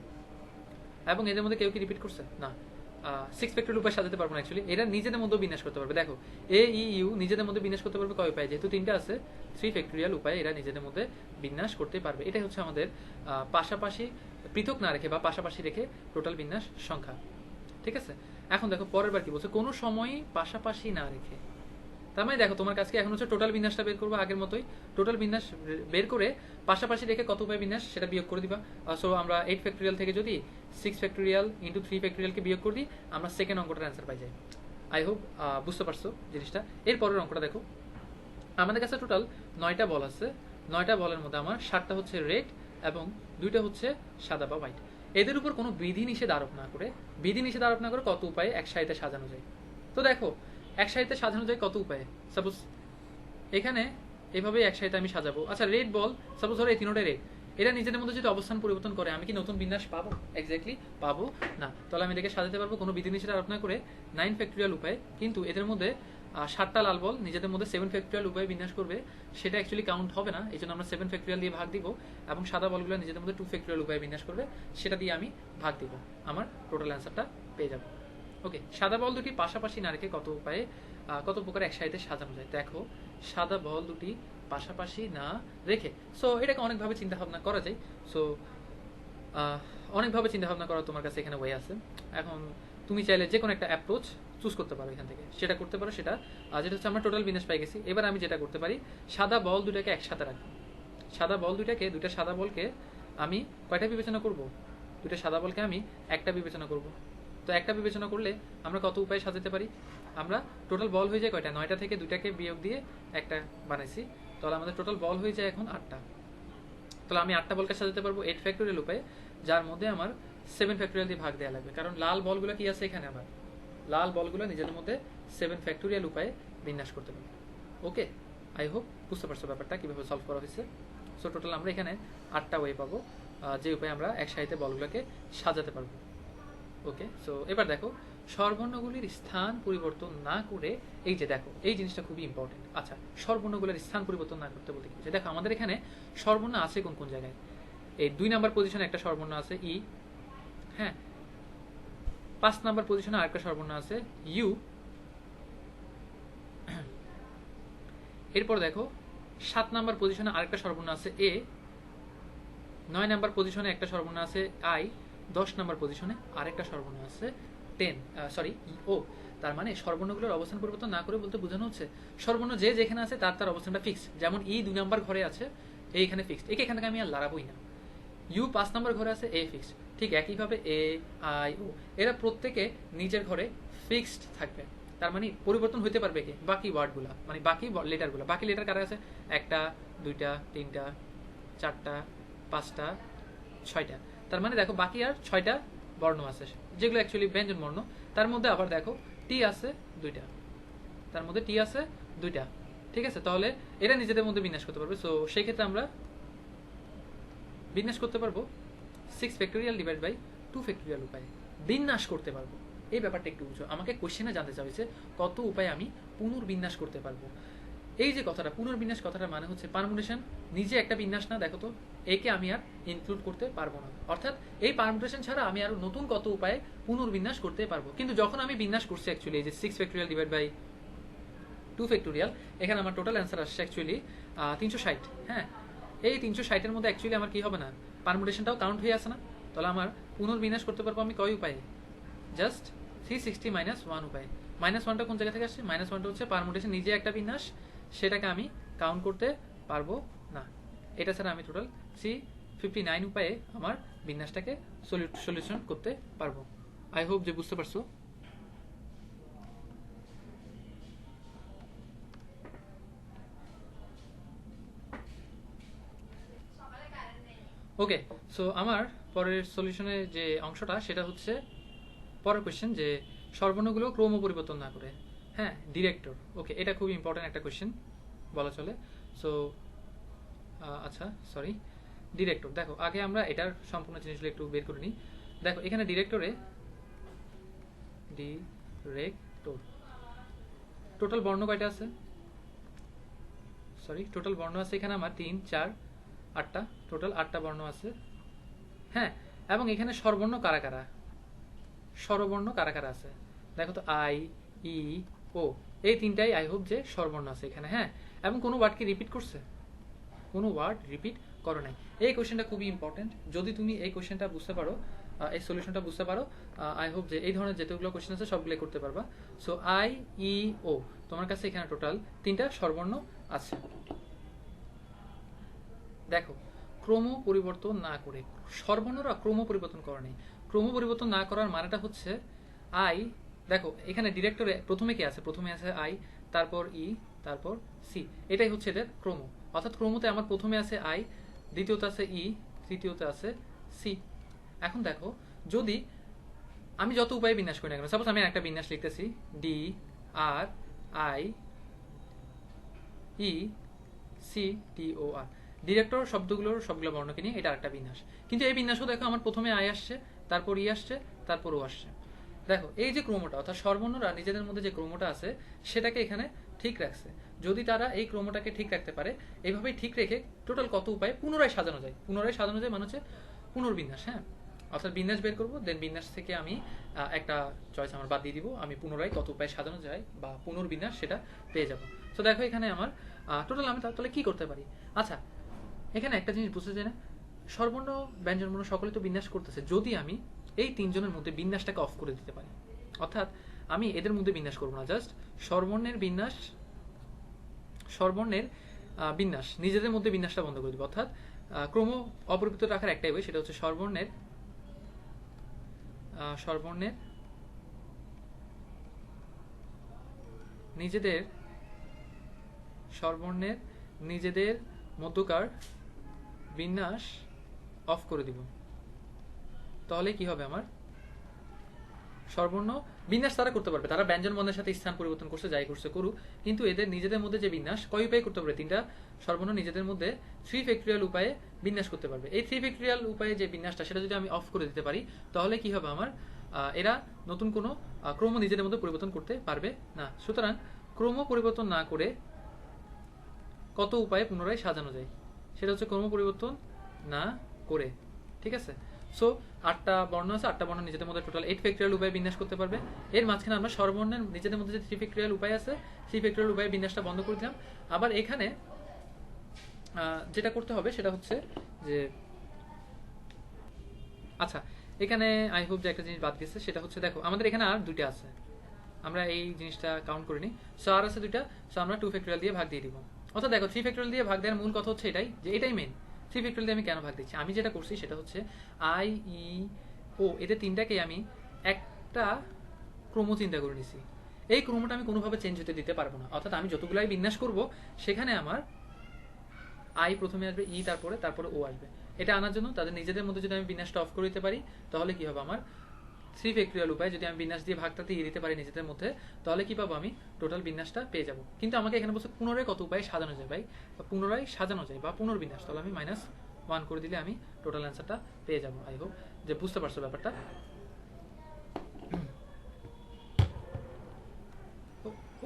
এবং এদের মধ্যে কেউ কি রিপিট করছে? না, 6 ফ্যাক্টোরিয়াল উপায়ে সাজাতে পারবো না অ্যাকচুয়ালি। এরা নিজেদের মধ্যে বিন্যাস করতে পারবে। দেখো এ, ই, ইউ নিজেদের মধ্যে বিন্যাস করতে পারবে কয় উপায়ে? যেহেতু 3টা আছে, 3 ফ্যাক্টোরিয়াল উপায়ে এরা নিজেদের মধ্যে বিন্যাস করতে পারবে। এটাই হচ্ছে আমাদের পাশাপাশি, পৃথক না রেখে বা পাশাপাশি রেখে টোটাল বিন্যাস সংখ্যা, ঠিক আছে? এখন দেখো পরের বার কি বলছে, কোনো সময়ই পাশাপাশি না রেখে। তার মানে দেখো তোমার কাছে এখন হচ্ছে টোটাল বিন্যাসটা বের করবো আগের মতোই। টোটাল বিন্যাস বের করে পাশাপাশি রেখে কত উপায় বিন্যাস সেটা বিয়োগ করে দিবা। সো আমরা 8 ফ্যাক্টোরিয়াল থেকে যদি 6 ফ্যাক্টোরিয়াল ইন্টু 3 ফ্যাক্টোরিয়ালকে বিয়োগ করে দিই, আমরা সেকেন্ড অঙ্কটার অ্যান্সার পাই যাই। আই হোপ বুঝতে পারছো জিনিসটা। এর পরের অঙ্কটা দেখো, আমাদের কাছে টোটাল 9টা বল আছে। 9টা বলের মধ্যে আমার 7টা হচ্ছে রেড এবং 2টা হচ্ছে সাদা বা হোয়াইট। এদের উপর কোনো বিধি নিষেধ আরোপ না করে, কত উপায়ে একসাথে সাজানো যায়। তো দেখো একসাথে সাজানো যায় কত উপায়ে। সাপোজ এখানে এভাবে একসাথে আমি সাজাবো। আচ্ছা রেড বল, সাপোজ ধরো এই 3টা রেড, এরা নিজেদের মধ্যে যদি অবস্থান পরিবর্তন করে আমি কি নতুন বিন্যাস পাবো? এক্স্যাক্টলি পাবো না। তাহলে আমি এটাকে সাজাতে পারবো কোনো বিধি নিষেধ আরোপ না করে 9 ফ্যাক্টোরিয়াল উপায়ে। কিন্তু এদের মধ্যে 7টা লাল বল নিজেদের মধ্যে 7 ফ্যাক্টোরিয়াল উপায়ে বিন্যাস করবে, সেটা অ্যাকচুয়ালি কাউন্ট হবে না। এই জন্য আমরা 7 ফ্যাক্টোরিয়াল দিয়ে ভাগ দিব। এবং সাদা বলগুলো নিজেদের মধ্যে 2 ফ্যাক্টোরিয়াল উপায়ে বিন্যাস করবে, সেটা দিয়ে আমি ভাগ দিব। আমার টোটাল অ্যান্সারটা পেয়ে যাবো। ওকে, সাদা বল দুটি পাশাপাশি না রেখে কত উপায়ে, কত প্রকার একসাথে সাজানো যায়। দেখো সাদা বল দুটি পাশাপাশি না রেখে, সো এটাকে অনেকভাবে চিন্তা ভাবনা করা যায়। সো অনেকভাবে চিন্তা ভাবনা করা তোমার কাছে এখানে ওয়ে আছে। এখন তুমি চাইলে যে কোনো একটা অ্যাপ্রোচ চুজ করতে পারো এখান থেকে, সেটা করতে পারো। সেটা যেটা হচ্ছে আমরা টোটাল বিন্যাস পাই গেছি। এবার আমি যেটা করতে পারি, সাদা বল দুটাকে একসাথে রাখবো। দুইটা সাদা বলকে আমি কয়টা বিবেচনা করব? 2টা সাদা বলকে আমি একটা বিবেচনা করব। তো একটা বিবেচনা করলে আমরা কত উপায়ে সাজাতে পারি? আমরা টোটাল বল হয়ে যায় কয়টা? 9টা থেকে 2টাকে বিয়োগ দিয়ে একটা বানাইছি। তাহলে আমাদের টোটাল বল হয়ে যায় এখন 8টা। তাহলে আমি 8টা বলকে সাজাতে পারবো 8 ফ্যাক্টোরিয়াল উপায়ে, যার মধ্যে আমার 7 ফ্যাক্টোরিয়াল দিয়ে ভাগ দেওয়া লাগবে। কারণ লাল বলগুলো কি আছে এখানে, আমার লাল বলগুলো নিজেদের মধ্যে 7 ফ্যাক্টোরিয়াল উপায়ে বিন্যাস করতে পারবো। ওকে, আই হোপ বুঝতে পারছো ব্যাপারটা কিভাবে সলভ করা হয়েছে। সো টোটাল আমরা এখানে 8টা ওয়ে পাবো, যে উপায়ে আমরা একসাথে বলগুলোকে সাজাতে পারবো। ওকে, সো এবার দেখো স্বরবর্ণগুলির স্থান পরিবর্তন না করে, এই যে দেখো এই জিনিসটা খুবই ইম্পর্টেন্ট। আচ্ছা স্বরবর্ণগুলির স্থান পরিবর্তন না করতে বলতে কি, দেখো আমাদের এখানে স্বরবর্ণ আছে কোন কোন জায়গায়। এই 2 নাম্বার পজিশনে একটা স্বরবর্ণ আছে ই, হ্যাঁ 5 নাম্বার পজিশনে আরেকটা স্বরবর্ণ আছে ইউ। এরপর দেখো 7 নাম্বার পজিশনে আরেকটা স্বরবর্ণ আছে এ, 9 নাম্বার পজিশনে একটা স্বরবর্ণ আছে আই, 10 নাম্বার পজিশনে আরেকটা স্বরবর্ণ আছে ও। তার মানে স্বরবর্ণগুলোর অবস্থান পরিবর্তন না করে বলতে বোঝানো হচ্ছে স্বরবর্ণ যে যেখানে আছে তার অবস্থানটা ফিক্স। যেমন ই 2 নাম্বার ঘরে আছে, এ এখানে ফিক্সড, এখান থেকে আমি আর লড়াবোই না। ইউ 5 নাম্বার ঘরে আছে, এ ফিক্সড। ঠিক একইভাবে এ, আই, ও এরা প্রত্যেকে নিজের ঘরে ফিক্সড থাকবে। তার মানে পরিবর্তন হতে পারবে কি বাকি ওয়ার্ডগুলা, মানে বাকি লেটারগুলো। বাকি লেটার কারা আছে? একটা, দুইটা, তিনটা, চারটা, পাঁচটা, ছয়টা। তার মানে দেখো বাকি আর 6টা বর্ণ আছে যেগুলো অ্যাকচুয়ালি ব্যঞ্জন বর্ণ। তার মধ্যে আবার দেখো টি আছে 2টা, তার মধ্যে টি আছে 2টা। ঠিক আছে, তাহলে এরা নিজেদের মধ্যে বিন্যাস করতে পারবে। সো সেই ক্ষেত্রে আমরা বিন্যাস করতে পারবো 6 ফ্যাক্টোরিয়াল ডিভাইড বাই 2 ফ্যাক্টোরিয়াল উপায়ে বিন্যাস করতে পারবো। এই ব্যাপারটা একটু বুঝো। আমাকে কোশ্চেনে জানতে চাইছে কত উপায়ে আমি পুনর্বিন্যাস করতে পারবো। এই যে কথাটা পুনর্বিন্যাস, কথাটা মানে হচ্ছে পারমুটেশন নিজে একটা বিন্যাস না, দেখো তো একে আমি আর ইনক্লুড করতে পারবো না। অর্থাৎ এই পারমুটেশন ছাড়া আমি আরো নতুন কত উপায়ে পুনর্বিন্যাস করতে পারবো। কিন্তু যখন আমি বিন্যাস করছি অ্যাকচুয়ালি এই যে 6 ফ্যাক্টোরিয়াল ডিভাইড বাই 2 ফ্যাক্টোরিয়াল, এখানে আমার টোটাল অ্যান্সার আসছে অ্যাকচুয়ালি 360। হ্যাঁ, এই 360-এর মধ্যে অ্যাকচুয়ালি আমার কি হবে না, পারমুটেশনটাও কাউন্ট হয়ে আসে না। তাহলে আমার পুনর্বিন্যাস করতে পারবো আমি কয় উপায়ে? জাস্ট 360 -1 উপায়ে। -1টা কোন জায়গা থেকে আসছে? -1টা হচ্ছে পারমুটেশন নিজে একটা বিন্যাস, সেটাকে আমি কাউন্ট করতে পারবো না। এটা ছাড়া আমি টোটাল 359 উপায়ে আমার বিন্যাসটাকে সলিউশন করতে পারবো। আই হোপ যে বুঝতে পারছো। ওকে, সো আমার পরের সলিউশনের যে অংশটা সেটা হচ্ছে পরের কোয়েশ্চেন, যে স্বরবর্ণগুলো ক্রম পরিবর্তন না করে। হ্যাঁ, ডিরেক্টর। ওকে, এটা খুব ইম্পর্টেন্ট একটা কোয়েশ্চেন বলা চলে। সো আচ্ছা সরি, ডিরেক্টর। দেখো আগে আমরা এটার সম্পূর্ণ জিনিসগুলো একটু বের করে নিই। দেখো এখানে ডিরেক্টরে ডিরেক্টর টোটাল বর্ণ কয়টা আছে? সরি, টোটাল বর্ণ আছে এখানে আমার 3, 4, 8টা, টোটাল 8টা বর্ণ আছে। হ্যাঁ, এবং এখানে স্বরবর্ণ কারা কারা, স্বরবর্ণ কারা কারা আছে? দেখো তো আই, ই, ও, এই তিনটাই আই হোপ যে স্বরবর্ণ আছে এখানে। হ্যাঁ, এবং কোনো ওয়ার্ড কি রিপিট করছে? কোনো ওয়ার্ড রিপিট করে নাই। এই কোশ্চেনটা খুবই ইম্পর্টেন্ট। যদি তুমি এই কোশ্চেনটা বুঝতে পারো, এই সলিউশনটা বুঝতে পারো, আই হোপ যে এই ধরনের যতগুলো কোশ্চেন আছে সবগুলো করতে পারবা। সো আই, ই, ও, তোমার কাছে এখানে টোটাল 3টা স্বরবর্ণ আছে। দেখো ক্রম পরিবর্তন না করে, স্বরবর্ণরা ক্রম পরিবর্তন করে নেই। ক্রম পরিবর্তন না করার মানেটা হচ্ছে আই, দেখো এখানে ডিরেক্টরে প্রথমে কি আছে? প্রথমে আছে আই, তারপর ই, তারপর সি। এটাই হচ্ছে এদের ক্রম। অর্থাৎ ক্রমতে আমার প্রথমে আছে আই, দ্বিতীয়তে আছে ই, তৃতীয়তে আছে সি। এখন দেখো যদি আমি যত উপায়ে বিন্যাস করি না কেন, সাপোজ আমি একটা বিন্যাস লিখতেছি D R I E C T O R, director শব্দগুলোর সবগুলো বর্ণকে নিয়ে এটা একটা বিন্যাস। কিন্তু এই বিন্যাসও দেখো আমার প্রথমে আই আসছে, তারপর ই আসছে, তারপর ও আসছে। দেখো এই যে ক্রমটা, অর্থাৎ স্বরবর্ণরা নিজেদের মধ্যে যে ক্রমটা আছে সেটাকে এখানে ঠিক রাখছে। যদি তারা এই ক্রমটাকে ঠিক রাখতে পারে, এইভাবেই ঠিক রেখে টোটাল কত উপায়ে পুনরায় সাজানো যায়। পুনরায় সাজানো যায় মানে হচ্ছে পুনর্বিন্যাস। হ্যাঁ, অর্থাৎ বিন্যাস বের করবো, দেন বিন্যাস থেকে আমি একটা চয়েস আমার বাদ দিয়ে দিব, আমি পুনরায় কত উপায়ে সাজানো যায় বা পুনর্বিন্যাস সেটা পেয়ে যাব। তো দেখো এখানে আমার টোটাল আমি তাহলে কি করতে পারি। আচ্ছা, এখানে একটা জিনিস বুঝতে চাই না, স্বরবর্ণ ব্যঞ্জনবর্ণ সকলে তো বিন্যাস করতেছে, যদি আমি এই 3জনের মধ্যে বিন্যাসটাকে অফ করে দিতে পারি, অর্থাৎ আমি এদের মধ্যে বিন্যাস করবো না, জাস্ট স্বরবর্ণের বিন্যাস, স্বরবর্ণের বিন্যাস নিজেদের মধ্যে বিন্যাসটা বন্ধ করে দিব। অর্থাৎ ক্রম অপরিবর্তিত রাখার একটাই ওয়ে, সেটা হচ্ছে স্বরবর্ণের স্বরবর্ণের নিজেদের, স্বরবর্ণের নিজেদের মধ্যকার বিন্যাস অফ করে দিব। তাহলে কি হবে, আমার স্বরবর্ণ বিন্যাস তারা করতে পারবে, তারা ব্যঞ্জন বর্ণের সাথে স্থান পরিবর্তন করছে, যাই করছে করুক, কিন্তু এদের নিজেদের মধ্যে যে বিন্যাস কয় উপায়ে করতে পারবে? 3টা স্বরবর্ণ নিজেদের মধ্যে 3 ফ্যাক্টোরিয়াল উপায়ে বিন্যাস করতে পারবে। এই 3 ফ্যাক্টোরিয়াল উপায়ে যে বিন্যাসটা, সেটা যদি আমি অফ করে দিতে পারি, তাহলে কি হবে, আমার এরা নতুন কোনো ক্রম নিজেদের মধ্যে পরিবর্তন করতে পারবে না। সুতরাং ক্রম পরিবর্তন না করে কত উপায়ে পুনরায় সাজানো যায়, সেটা হচ্ছে ক্রম পরিবর্তন না করে। ঠিক আছে, সো 8টা বর্ণ আছে, 8টা বর্ণ নিজেদের মধ্যে টোটাল 8 ফ্যাক্টোরিয়াল উপায়ে বিন্যাস করতে পারবে। এর মাঝখানে আমরা স্বরবর্ণের নিজেদের মধ্যে যে 3 ফ্যাক্টোরিয়াল উপায় আছে, 3 ফ্যাক্টোরিয়াল উপায়ে বিন্যাসটা বন্ধ করে দিলাম। আবার এখানে যেটা করতে হবে সেটা হচ্ছে যে, আচ্ছা এখানে আই হোপ যে একটা জিনিস বাদ গেছে, সেটা হচ্ছে দেখো আমাদের এখানে আর 2টা আছে, আমরা এই জিনিসটা কাউন্ট করিনি। সো আর আছে 2টা, সো আমরা 2 ফ্যাক্টোরিয়াল দিয়ে ভাগ দিয়ে দিব। অর্থাৎ দেখো 3 ফ্যাক্টোরিয়াল দিয়ে ভাগ দেওয়ার মূল কথা হচ্ছে এটাই, যে এটাই মেন। 3 ফ্যাক্টোরিয়াল দিয়ে আমি কেন ভাগ দিচ্ছি, আমি যেটা করছি সেটা হচ্ছে আই, ই, ও, এদের 3টাকে আমি একটা ক্রম চিন্তা করে নিছি। এই ক্রমটা আমি কোনোভাবে চেঞ্জ হতে দিতে পারবো না। অর্থাৎ আমি যতগুলাই বিন্যাস করব সেখানে আমার আই প্রথমে আসবে, ই তারপরে ও আসবে। এটা আনার জন্য তাদের নিজেদের মধ্যে যদি আমি বিন্যাসটা অফ করে দিতে পারি তাহলে কি হবে, আমার 3 ফ্যাক্টরিয়াল উপায় যদি আমি বিন্যাস দিয়ে ভাগটাতে দিয়ে দিতে পারি নিজেদের মধ্যে, তাহলে কি পাবো, আমি টোটাল বিন্যাসটা পেয়ে যাব। কিন্তু আমাকে এখানে বলছে পুনরায় কত উপায়ে সাজানো যায় ভাই, বা পুনরায় সাজানো যায় বা পুনর্বিন্যাস, তাহলে আমি -1 করে দিলে আমি টোটাল অ্যান্সারটা পেয়ে যাবো। আই হোপ যে বুঝতে পারছো ব্যাপারটা।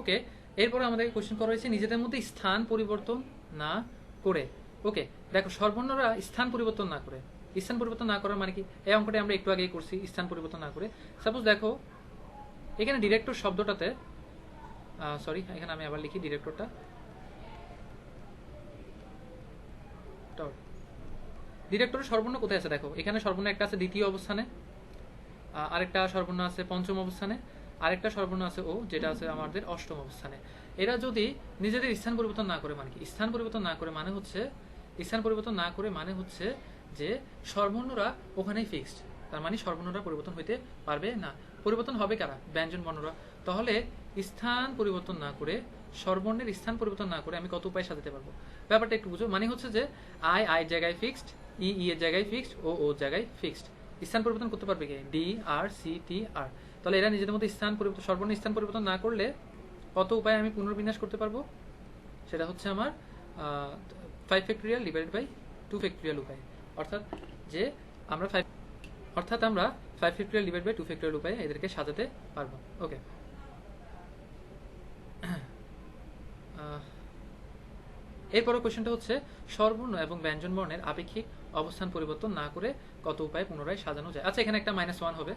ওকে, এরপরে আমাদেরকে কোশ্চেন করা হয়েছে নিজেদের মধ্যে স্থান পরিবর্তন না করে। ওকে, দেখো সর্বর্ণরা স্থান পরিবর্তন না করে, স্থান পরিবর্তন না করার মানে কি, এই অঙ্কটা আমরা একটু আগেই করছি, স্থান পরিবর্তন না করে। সাপোজ দেখো এখানে ডিরেক্টর শব্দটাতে, সরি এখানে আমি আবার লিখি ডিরেক্টরটা, ডিরেক্টরের সর্বর্ণ কোথায় আছে দেখো, এখানে সর্বর্ণ একটা আছে দ্বিতীয় অবস্থানে, আরেকটা সর্বর্ণ আছে পঞ্চম অবস্থানে, আরেকটা সর্বর্ণ আছে ও, যেটা আছে আমাদের অষ্টম অবস্থানে। এরা যদি নিজেদের স্থান পরিবর্তন না করে, মানে কি স্থান পরিবর্তন না করে মানে হচ্ছে, স্থান পরিবর্তন না করে মানে হচ্ছে যে সর্বর্ণরা ওখানেই ফিক্সড, তার মানে সর্বর্ণরা পরিবর্তন হইতে পারবে না। পরিবর্তন হবে কারা, ব্যঞ্জন বর্ণরা। তাহলে স্থান পরিবর্তন না করে, সর্বর্ণের স্থান পরিবর্তন না করে আমি কত উপায় সাজাতে পারবো, ব্যাপারটা একটু বুঝো। মানে হচ্ছে যে আই জায়গায় ফিক্সড, ই এর জায়গায় ফিক্সড, ও জায়গায় ফিক্সড। স্থান পরিবর্তন করতে পারবে কি, ডি আর সি টি আর। তাহলে এরা নিজেদের মধ্যে স্থান পরিবর্তন, সর্বর্ণ স্থান পরিবর্তন না করলে কত উপায়ে আমি পুনর্বিন্যাস করতে পারবো, সেটা হচ্ছে আমার 5 ফ্যাক্টরিয়াল ডিভাইডেড বাই 2 ফ্যাক্টরিয়াল উপায়। অর্থাৎ যে আমরা 5 ফ্যাক্টরিয়াল ডিভাইড বাই 2 ফ্যাক্টরিয়াল উপায়ে এদেরকে সাজাতে পারবো। ওকে, এরপরের কোশ্চেনটা হচ্ছে সর্বর্ণ এবং ব্যঞ্জন বর্ণের আপেক্ষিক অবস্থান পরিবর্তন না করে কত উপায়ে পুনরায় সাজানো যায়। আচ্ছা, এখানে একটা -1 হবে,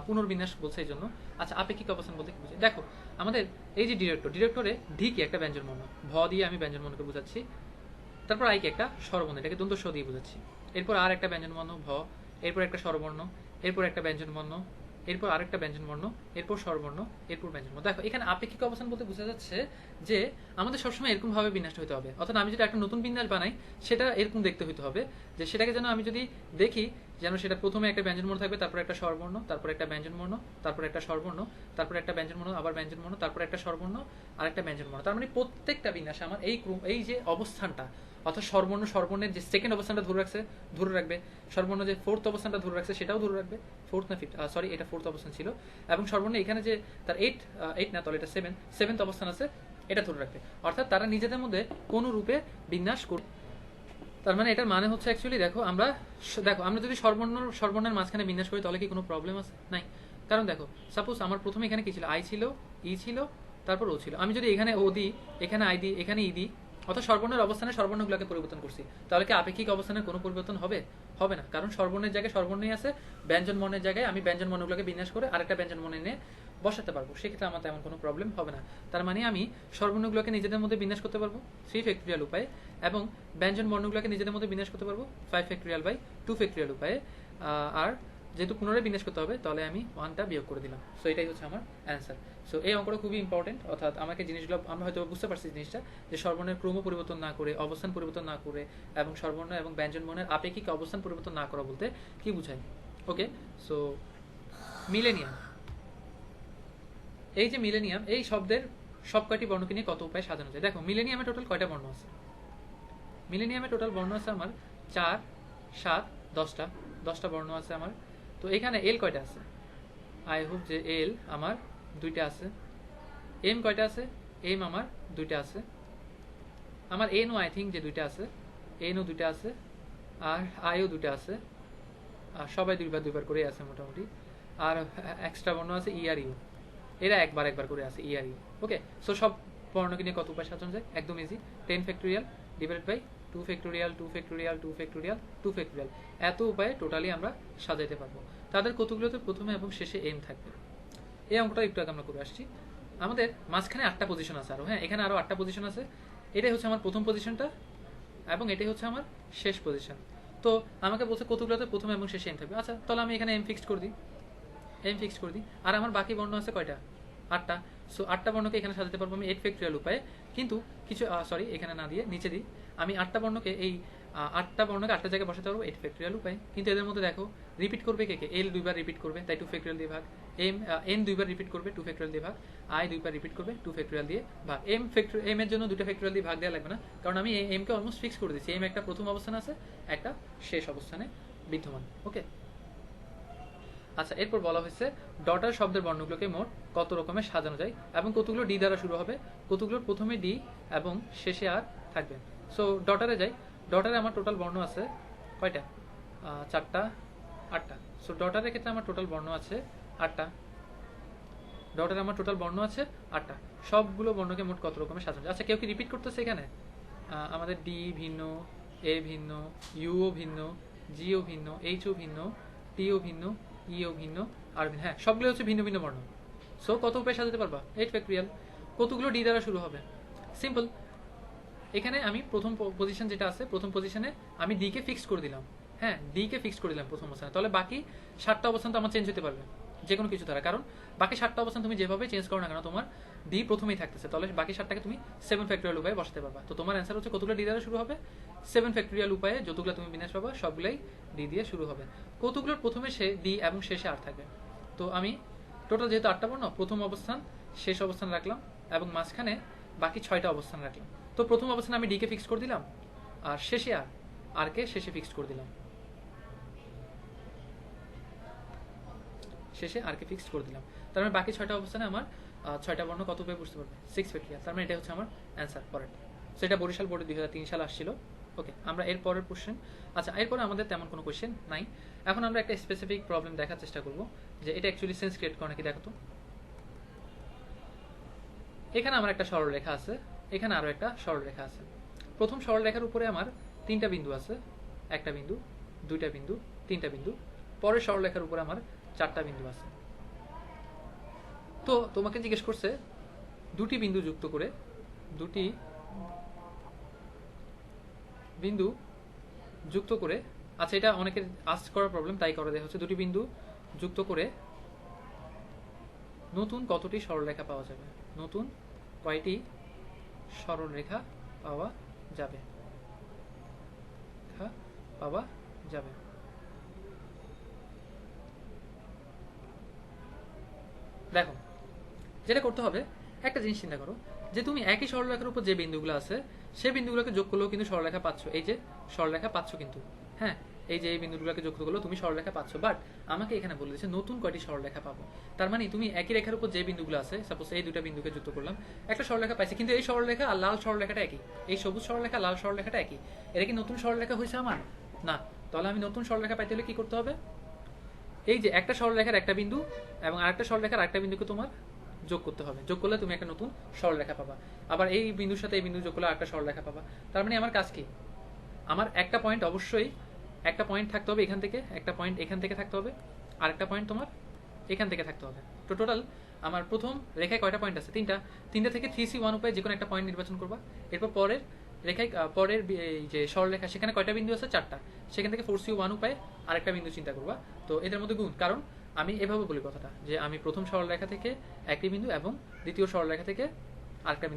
পুনর্বিন্যাস বলছে এই জন্য। আচ্ছা, আপেক্ষিক অবস্থান বলতে কি বুঝি, দেখো আমাদের এই যে ডিরেক্টরে ডি কি একটা ব্যঞ্জন বর্ণ, ভ দিয়ে আমি ব্যঞ্জন বর্ণকে বোঝাচ্ছি, তারপর আই কি একটা স্বরবর্ণ, এটাকে দ্বন্দ্ব স দিয়ে বোঝাচ্ছি, এরপর আর একটা ব্যঞ্জন বর্ণ ভ, এরপর একটা স্বরবর্ণ, এরপর একটা ব্যঞ্জন বর্ণ, এরপর আরেকটা ব্যঞ্জন বর্ণ, এরপর স্বরবর্ণ, এরপর ব্যঞ্জন বর্ণ। দেখো এখানে আপেক্ষিক অবস্থান বলতে বোঝা যাচ্ছে যে আমাদের সবসময় এরকম ভাবে বিন্যাস হতে হবে। অর্থাৎ আমি যদি একটা নতুন বিন্যাস বানাই সেটা এরকম দেখতে হতে হবে, যে সেটাকে যেন আমি যদি দেখি যেন সেটা প্রথমে একটা ব্যঞ্জন বর্ণ থাকবে, তারপর একটা স্বরবর্ণ, তারপর একটা ব্যঞ্জন বর্ণ, তারপর একটা স্বরবর্ণ, তারপর একটা ব্যঞ্জন বর্ণ, আবার ব্যঞ্জন বর্ণ, তারপর একটা স্বরবর্ণ, আরেকটা ব্যঞ্জন বর্ণ। তার মানে প্রত্যেকটা বিন্যাসে আমার এই যে অবস্থানটা, অর্থাৎ স্বরবর্ণের যে সেকেন্ড অবস্থানটা ধরে রাখবে, স্বরবর্ণ যে ফোর্থ অবস্থানটা ধরে রাখছে সেটাও ধরে রাখবে, ফোর্থ না ফিফথ, সরি এটা ফোর্থ অবস্থান ছিল, এবং স্বরবর্ণ এখানে যে তার এইট না, তাহলে এটা সেভেন্থ অবস্থান আছে, এটা ধরে রাখবে। অর্থাৎ তারা নিজেদের মধ্যে কোন রূপে বিন্যাস করবে। তার মানে এটার মানে হচ্ছে অ্যাকচুয়ালি দেখো আমরা যদি স্বরবর্ণের মাঝখানে বিন্যাস করি তাহলে কি কোনো প্রবলেম আছে, নাই। কারণ দেখো সাপোজ আমার প্রথমে এখানে কি ছিল, আই ছিল, ই ছিল, তারপর ও ছিল। আমি যদি এখানে ও দিই, এখানে আই দিই, এখানে ই দিই, অর্থাৎ স্বরবর্ণের অবস্থানে স্বরবর্ণগুলোকে পরিবর্তন করছি, তাহলে কি আপেক্ষিক অবস্থানের কোনো পরিবর্তন হবে না। কারণ স্বরবর্ণের জায়গায় স্বরবর্ণই আছে, ব্যঞ্জন বর্ণের জায়গায় আমি ব্যঞ্জন বর্ণগুলোকে বিন্যাস করে আরেকটা ব্যঞ্জন বর্ণ এনে বসাতে পারবো, সেক্ষেত্রে আমার তেমন কোনো প্রবলেম হবে না। তার মানে আমি স্বরবর্ণগুলোকে নিজেদের মধ্যে বিন্যাস করতে পারবো 3 ফ্যাক্টরিয়াল উপায়ে, এবং ব্যঞ্জন বর্ণগুলোকে নিজেদের মধ্যে বিন্যাস করতে পারবো 5 ফ্যাক্টরিয়াল বাই 2 ফ্যাক্টরিয়াল উপায়ে। আর যেহেতু পুনরায় বিন্যাস করতে হবে তাহলে আমি 1টা বিয়োগ করে দিলাম। সো এটাই হচ্ছে আমার অ্যান্সার। সো এই অঙ্কটা খুবই ইম্পর্টেন্ট, অর্থাৎ আমাকে জিনিসগুলো আমরা হয়তো বুঝতে পারছি জিনিসটা, যে স্বরবর্ণের ক্রম পরিবর্তন না করে, অবস্থান পরিবর্তন না করে, এবং স্বরবর্ণ এবং ব্যঞ্জন বর্ণের আপেক্ষিক অবস্থান পরিবর্তন না করা বলতে কি বোঝায়। ওকে, সো মিলেনিয়াম, এই যে মিলেনিয়াম এই শব্দের সব কয়টি বর্ণকে নিয়ে কত উপায়ে সাজানো যায়। দেখো মিলেনিয়ামে টোটাল কয়টা বর্ণ আছে, মিলেনিয়ামে টোটাল বর্ণ আছে আমার 4, 7, 10টা বর্ণ আছে আমার। তো এখানে এল কয়টা আছে, আই হোপ যে এল আমার 2টা আছে। এম কয়টা আছে, এম আমার 2টা আছে। আমার এনও আই থিঙ্ক যে 2টা আছে, এনও 2টা আছে, আর আইও 2টা আছে, আর সবাই দুইবার করে আছে মোটামুটি। আর এক্সট্রা বর্ণ আছে ই আর ইউ, এরা একবার করে আছে ই আর ইউ। ওকে, সো সব বর্ণকে নিয়ে কত উপায় সাজানো যায়, একদম easy, 10 factorial divided by 2 factorial 2 factorial 2 factorial 2 factorial, এত উপায়ে টোটালি আমরা সাজাইতে পারবো। তাদের কতগুলোতে প্রথমে এবং শেষে এম থাকবে। এই অঙ্কটা একটু আগে আমরা করে আসছি। আমাদের মাঝখানে 8টা পজিশন আছে আরো, হ্যাঁ এখানে আরো 8টা পজিশন আছে। এটাই হচ্ছে আমার প্রথম পজিশনটা, এবং এটাই হচ্ছে আমার শেষ পজিশন। তো আমাকে বলছে কতগুলোতে প্রথম এবং শেষে এম থাকবে। আচ্ছা, তাহলে আমি এখানে এম ফিক্সড করে দিই, আর আমার বাকি বর্ণ আছে কয়টা, 8টা। সো 8টা বর্ণকে এখানে সাজাতে পারবো আমি 8 ফ্যাক্টরিয়াল উপায়ে। কিন্তু কিছু সরি এখানে না দিয়ে নিচে দিই, আমি 8টা বর্ণকে এই আটটা বর্ণকে আটটা জায়গায় বসাতে পারবো 8 ফ্যাক্টরিয়াল উপায়। কিন্তু এদের মধ্যে দেখো রিপিট করবে কে কে, এল দুইবার রিপিট করবে তাই 2 ফ্যাক্টরিয়াল দিয়ে ভাগ, এন দুইবার রিপিট করবে 2 ফ্যাক্টরিয়াল দিয়ে ভাগ, আই দুইবার রিপিট করবে 2 ফ্যাক্টরিয়াল দিয়ে ভাগ। এম এর জন্য 2টা ফ্যাক্টরিয়াল দিয়ে ভাগ দেওয়া লাগবে না, কারণ আমি এম কে অলমোস্ট ফিক্স করে দিচ্ছি। এম একটা প্রথম অবস্থানে আছে, একটা শেষ অবস্থানে বিদ্যমান। ওকে, আচ্ছা এরপর বলা হয়েছে ডটার শব্দের বর্ণগুলোকে মোট কত রকমের সাজানো যায় এবং কতগুলো ডি দ্বারা শুরু হবে, কতগুলোর প্রথমে ডি এবং শেষে আর থাকবে। সো ডটারে যাই, ডটারে আমার টোটাল বর্ণ আছে কয়টা, 4টা 8টা। সো ডটারের ক্ষেত্রে আমার টোটাল বর্ণ আছে 8টা, ডটারে আমার টোটাল বর্ণ আছে 8টা। সবগুলো বর্ণকে মোট কত রকমের সাজানো যায়? আচ্ছা কেউ কি রিপিট করতেছে এখানে? আমাদের ডি ভিন্ন, এ ভিন্ন, ইউও ভিন্ন, জিও ভিন্ন, এইচও ভিন্ন, টিও ভিন্ন, ইও ভিন্ন, আর ভিন্ন, হ্যাঁ সবগুলো হচ্ছে ভিন্ন ভিন্ন বর্ণ। সো কত উপায়ে সাজাতে পারবা? 8 ফ্যাক্টরিয়াল। কতগুলো ডি দ্বারা শুরু হবে? সিম্পল, এখানে আমি প্রথম পজিশন যেটা আছে, প্রথম পজিশনে আমি ডি কে ফিক্স করে দিলাম। হ্যাঁ, ডি কে ফিক্স করে দিলাম প্রথম অবস্থানে, তাহলে বাকি 7টা অবস্থান তো আমার চেঞ্জ হতে পারবে যে কোনো কিছু দ্বারা, কারণ বাকি 7টা অবস্থান তুমি যেভাবে চেঞ্জ করো না কেন তোমার ডি প্রথমেই থাকতেছে, তাহলে বাকি 7টাকে তুমি 7 ফ্যাক্টরিয়াল উপায়ে বসাতে পারবা। তো তোমার অ্যান্সার হচ্ছে কতগুলো ডি দ্বারা শুরু হবে? 7 ফ্যাক্টরিয়াল উপায়ে যতগুলো তুমি বিন্যাস পাবা সবগুলাই ডি দিয়ে শুরু হবে। কতগুলোর প্রথমে সে ডি এবং শেষে আর থাকবে? তো আমি টোটাল যেহেতু 8টা বর্ণ, প্রথম অবস্থান শেষ অবস্থান রাখলাম এবং মাঝখানে বাকি 6টা অবস্থান রাখলাম। তো প্রথম অবস্থানে আমি ডি কে ফিক্স করে দিলাম, আর শেষে আর কে শেষে ফিক্স করে দিলাম, শেষে আর কে ফিক্স করে দিলাম। তার মানে বাকি 6টা অবস্থানে আমার 6টা বর্ণ কত উপায়ে বুঝতে পারবে? 6 ফ্যাক্টরিয়াল। তার মানে এটা হচ্ছে আমার অ্যান্সার পরের। সো এটা বরিশাল বোর্ডে 2003 সালে আসছিল। ওকে, আমরা এর পরের কোশ্চেন। আচ্ছা এরপরে আমাদের তেমন কোনো কোশ্চেন নাই। এখন আমরা একটা স্পেসিফিক প্রবলেম দেখার চেষ্টা করব যে এটা অ্যাকচুয়ালি সেন্স ক্রিয়েট করে নাকি। দেখো তো, এখানে আমার একটা সরলরেখা আছে, এখানে আরো একটা সরলরেখা আছে। প্রথম সরলরেখার উপরে আমার 3টা বিন্দু আছে, একটা বিন্দু, 2টা বিন্দু, 3টা বিন্দু। পরের সরলরেখার উপরে আমার 4টা বিন্দু আছে। তো তোমাকে জিজ্ঞেস করছে দুটি বিন্দু যুক্ত করে, দুটি বিন্দু যুক্ত করে, আচ্ছা এটা অনেকের আস্ক করার প্রবলেম, তাই করে দেওয়া হচ্ছে। দুটি বিন্দু যুক্ত করে নতুন কতটি সরলরেখা পাওয়া যাবে? নতুন কয়টি সরলরেখা পাওয়া যাবে? পাওয়া যাবে। দেখো যেটা করতে হবে, একটা জিনিস চিন্তা করো যে তুমি একই সরলরেখার উপর যে বিন্দুগুলো আছে সেই বিন্দুগুলোকে যোগ করলেও কিন্তু সরলরেখা পাচ্ছ। এই যে সরলরেখা পাচ্ছ কিন্তু, হ্যাঁ এই যে এই বিন্দুগুলোকে যুক্ত করলেও তুমি সরলরেখা পাচ্ছ। বাট আমাকে এখানে বলে দিচ্ছে নতুন কয়টি সরলরেখা পাবো। তার মানে তুমি একই রেখার উপর যে বিন্দুগুলো আছে, সাপোজ এই দুটো বিন্দুকে যুক্ত করলাম, একটা সরলরেখা পাইছি, কিন্তু এই সরলরেখা আর লাল সরলরেখাটা একই, এই সবুজ সরলরেখা লাল সরলরেখাটা একই। এটা কি নতুন সরলরেখা হয়েছে আমার? না। তাহলে আমি নতুন সরলরেখা পাইতে হলে কি করতে হবে? এই যে একটা সরলরেখার একটা বিন্দু এবং আরেকটা সরলরেখার আরেকটা বিন্দুকে তোমার যোগ করতে হবে। যোগ করলে তুমি একটা নতুন সরলরেখা পাবা। আবার এই বিন্দুর সাথে এই বিন্দু যোগ করলে আরেকটা সরলরেখা পাবা। তার মানে আমার কাজ কি? আমার একটা পয়েন্ট অবশ্যই, একটা পয়েন্ট থাকতে হবে এখান থেকে, একটা পয়েন্ট এখান থেকে থাকতে হবে, আর একটা পয়েন্ট তোমার এখান থেকে থাকতে হবে। তো টোটাল আমার প্রথম রেখায় কয়টা পয়েন্ট আছে? 3টা। 3টা থেকে 3C1 উপায়ে যে কোনো একটা পয়েন্ট নির্বাচন করবা। এরপর পরের রেখায়, পরের এই যে সরলরেখা সেখানে কয়টা বিন্দু আছে? 4টা। সেখান থেকে 4C1 উপায়ে আরেকটা বিন্দু চিন্তা করবা। তো এদের মধ্যে গুণ, কারণ আমি এভাবে বলি কথাটা যে আমি প্রথম সরলরেখা থেকে একটি বিন্দু এবং দ্বিতীয় সরলরেখা থেকে আরেকটা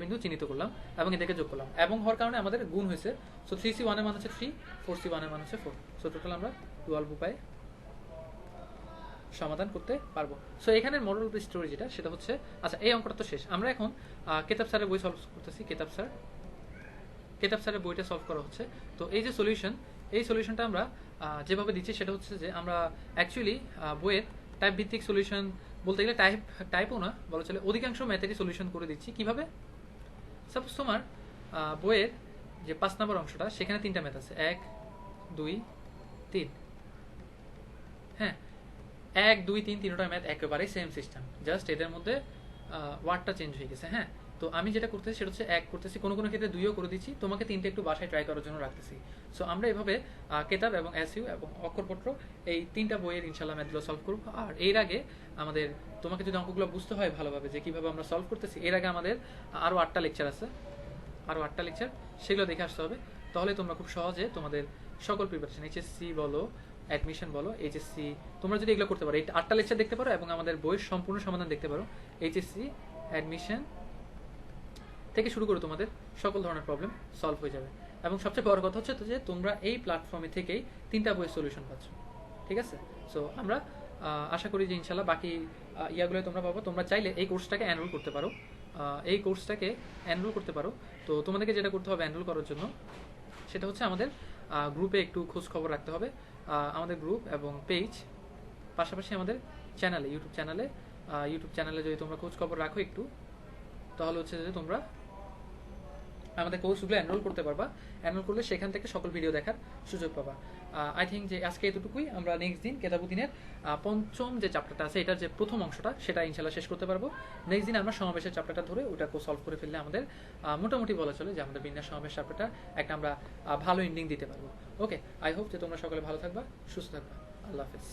বিন্দু চিহ্নিত করলাম এবং এদেরকে যোগ করলাম, এবং হওয়ার কারণে আমাদের গুণ হয়েছে। সো 3C1 এর মান হচ্ছে 3, 4C1 এর মান হচ্ছে 4। সো টোটাল আমরা 12 উপায়ে সমাধান করতে পারবো। সো এখানের মোরাল অফ দ্য স্টোরি যেটা, সেটা হচ্ছে, আচ্ছা এই অঙ্কটা তো শেষ। আমরা এখন কেতাব স্যারের বই সলভ করতেছি। কেতাব স্যারের বইটা সলভ করা হচ্ছে। তো এই যে সলিউশন, এই সলিউশনটা আমরা যেভাবে দিচ্ছি সেটা হচ্ছে যে আমরা অ্যাকচুয়ালি বইয়ের টাইপ ভিত্তিক সলিউশন বলতে গেলে টাইপও না বলা চলে, অধিকাংশ ম্যাথেরই সলিউশন করে দিচ্ছি। কিভাবে? সাপোজ তোমার বইয়ের যে 5 নম্বর অংশটা, সেখানে 3টা ম্যাথ আছে, 1 2 3। হ্যাঁ 1 2 3 তিনটা ম্যাথ একেবারেই সেম সিস্টেম, জাস্ট এদের মধ্যে ওয়ার্ডটা চেঞ্জ হয়ে গেছে। হ্যাঁ, তো আমি যেটা করতেছি সেটা হচ্ছে 1 করতেছি, কোনো কোনো ক্ষেত্রে 2ও করে দিচ্ছি, তোমাকে 3টে একটু বাসায় ট্রাই করার জন্য রাখতেছি। সো আমরা এভাবে কেতাব এবং এসইউ এবং অক্ষরপত্র এই 3টা বইয়ের ইনশাল্লাহ ম্যাথগুলো সলভ করবো। আর এর আগে আমাদের, তোমাকে যদি অঙ্কগুলো বুঝতে হয় ভালোভাবে যে কীভাবে আমরা সলভ করতেছি, এর আগে আমাদের আরও 8টা লেকচার আছে, আরও 8টা লেকচার, সেগুলো দেখে আসতে হবে। তাহলে তোমরা খুব সহজে তোমাদের সকল প্রিপারেশন, এইচএসসি বলো, অ্যাডমিশন বলো, এইচএসসি, তোমরা যদি এগুলো করতে পারো, এই 8টা লেকচার দেখতে পারো এবং আমাদের বইয়ের সম্পূর্ণ সমাধান দেখতে পারো, এইচএসসি অ্যাডমিশন থেকে শুরু করে তোমাদের সকল ধরনের প্রবলেম সলভ হয়ে যাবে। এবং সবচেয়ে বড় কথা হচ্ছে তো যে তোমরা এই প্ল্যাটফর্মে থেকেই 3টা বইয়ের সলিউশন পাচ্ছ, ঠিক আছে? সো আমরা আশা করি যে ইনশাল্লাহ বাকি ইয়াগুলো তোমরা পাবো। তোমরা চাইলে এই কোর্সটাকে এনরোল করতে পারো, তো তোমাদেরকে যেটা করতে হবে এনরোল করার জন্য সেটা হচ্ছে আমাদের গ্রুপে একটু খোঁজ খবর রাখতে হবে। আমাদের গ্রুপ এবং পেজ, পাশাপাশি আমাদের চ্যানেলে, ইউটিউব চ্যানেলে যদি তোমরা খোঁজ খবর রাখো একটু, তাহলে হচ্ছে যে তোমরা আমাদের কোর্সগুলো এনরোল করতে পারবা। এনরোল করলে সেখান থেকে সকল ভিডিও দেখার সুযোগ পাবা। আই থিঙ্ক যে আজকে এতটুকুই। আমরা নেক্সট দিন কেতাবুদ্দিনের পঞ্চম যে চ্যাপ্টারটা আছে, এটার যে প্রথম অংশটা, সেটা ইনশাল্লাহ শেষ করতে পারবো। নেক্সট দিন আমরা সমাবেশের চ্যাপ্টারটা ধরে ওটাকে সলভ করে ফেললে আমাদের মোটামুটি বলা চলে যে আমাদের বিন্যাস সমাবেশ চ্যাপ্টারটা একটা আমরা ভালো এন্ডিং দিতে পারবো। ওকে, আই হোপ যে তোমরা সকলে ভালো থাকবা, সুস্থ থাকবা। আল্লাহ হাফেজ।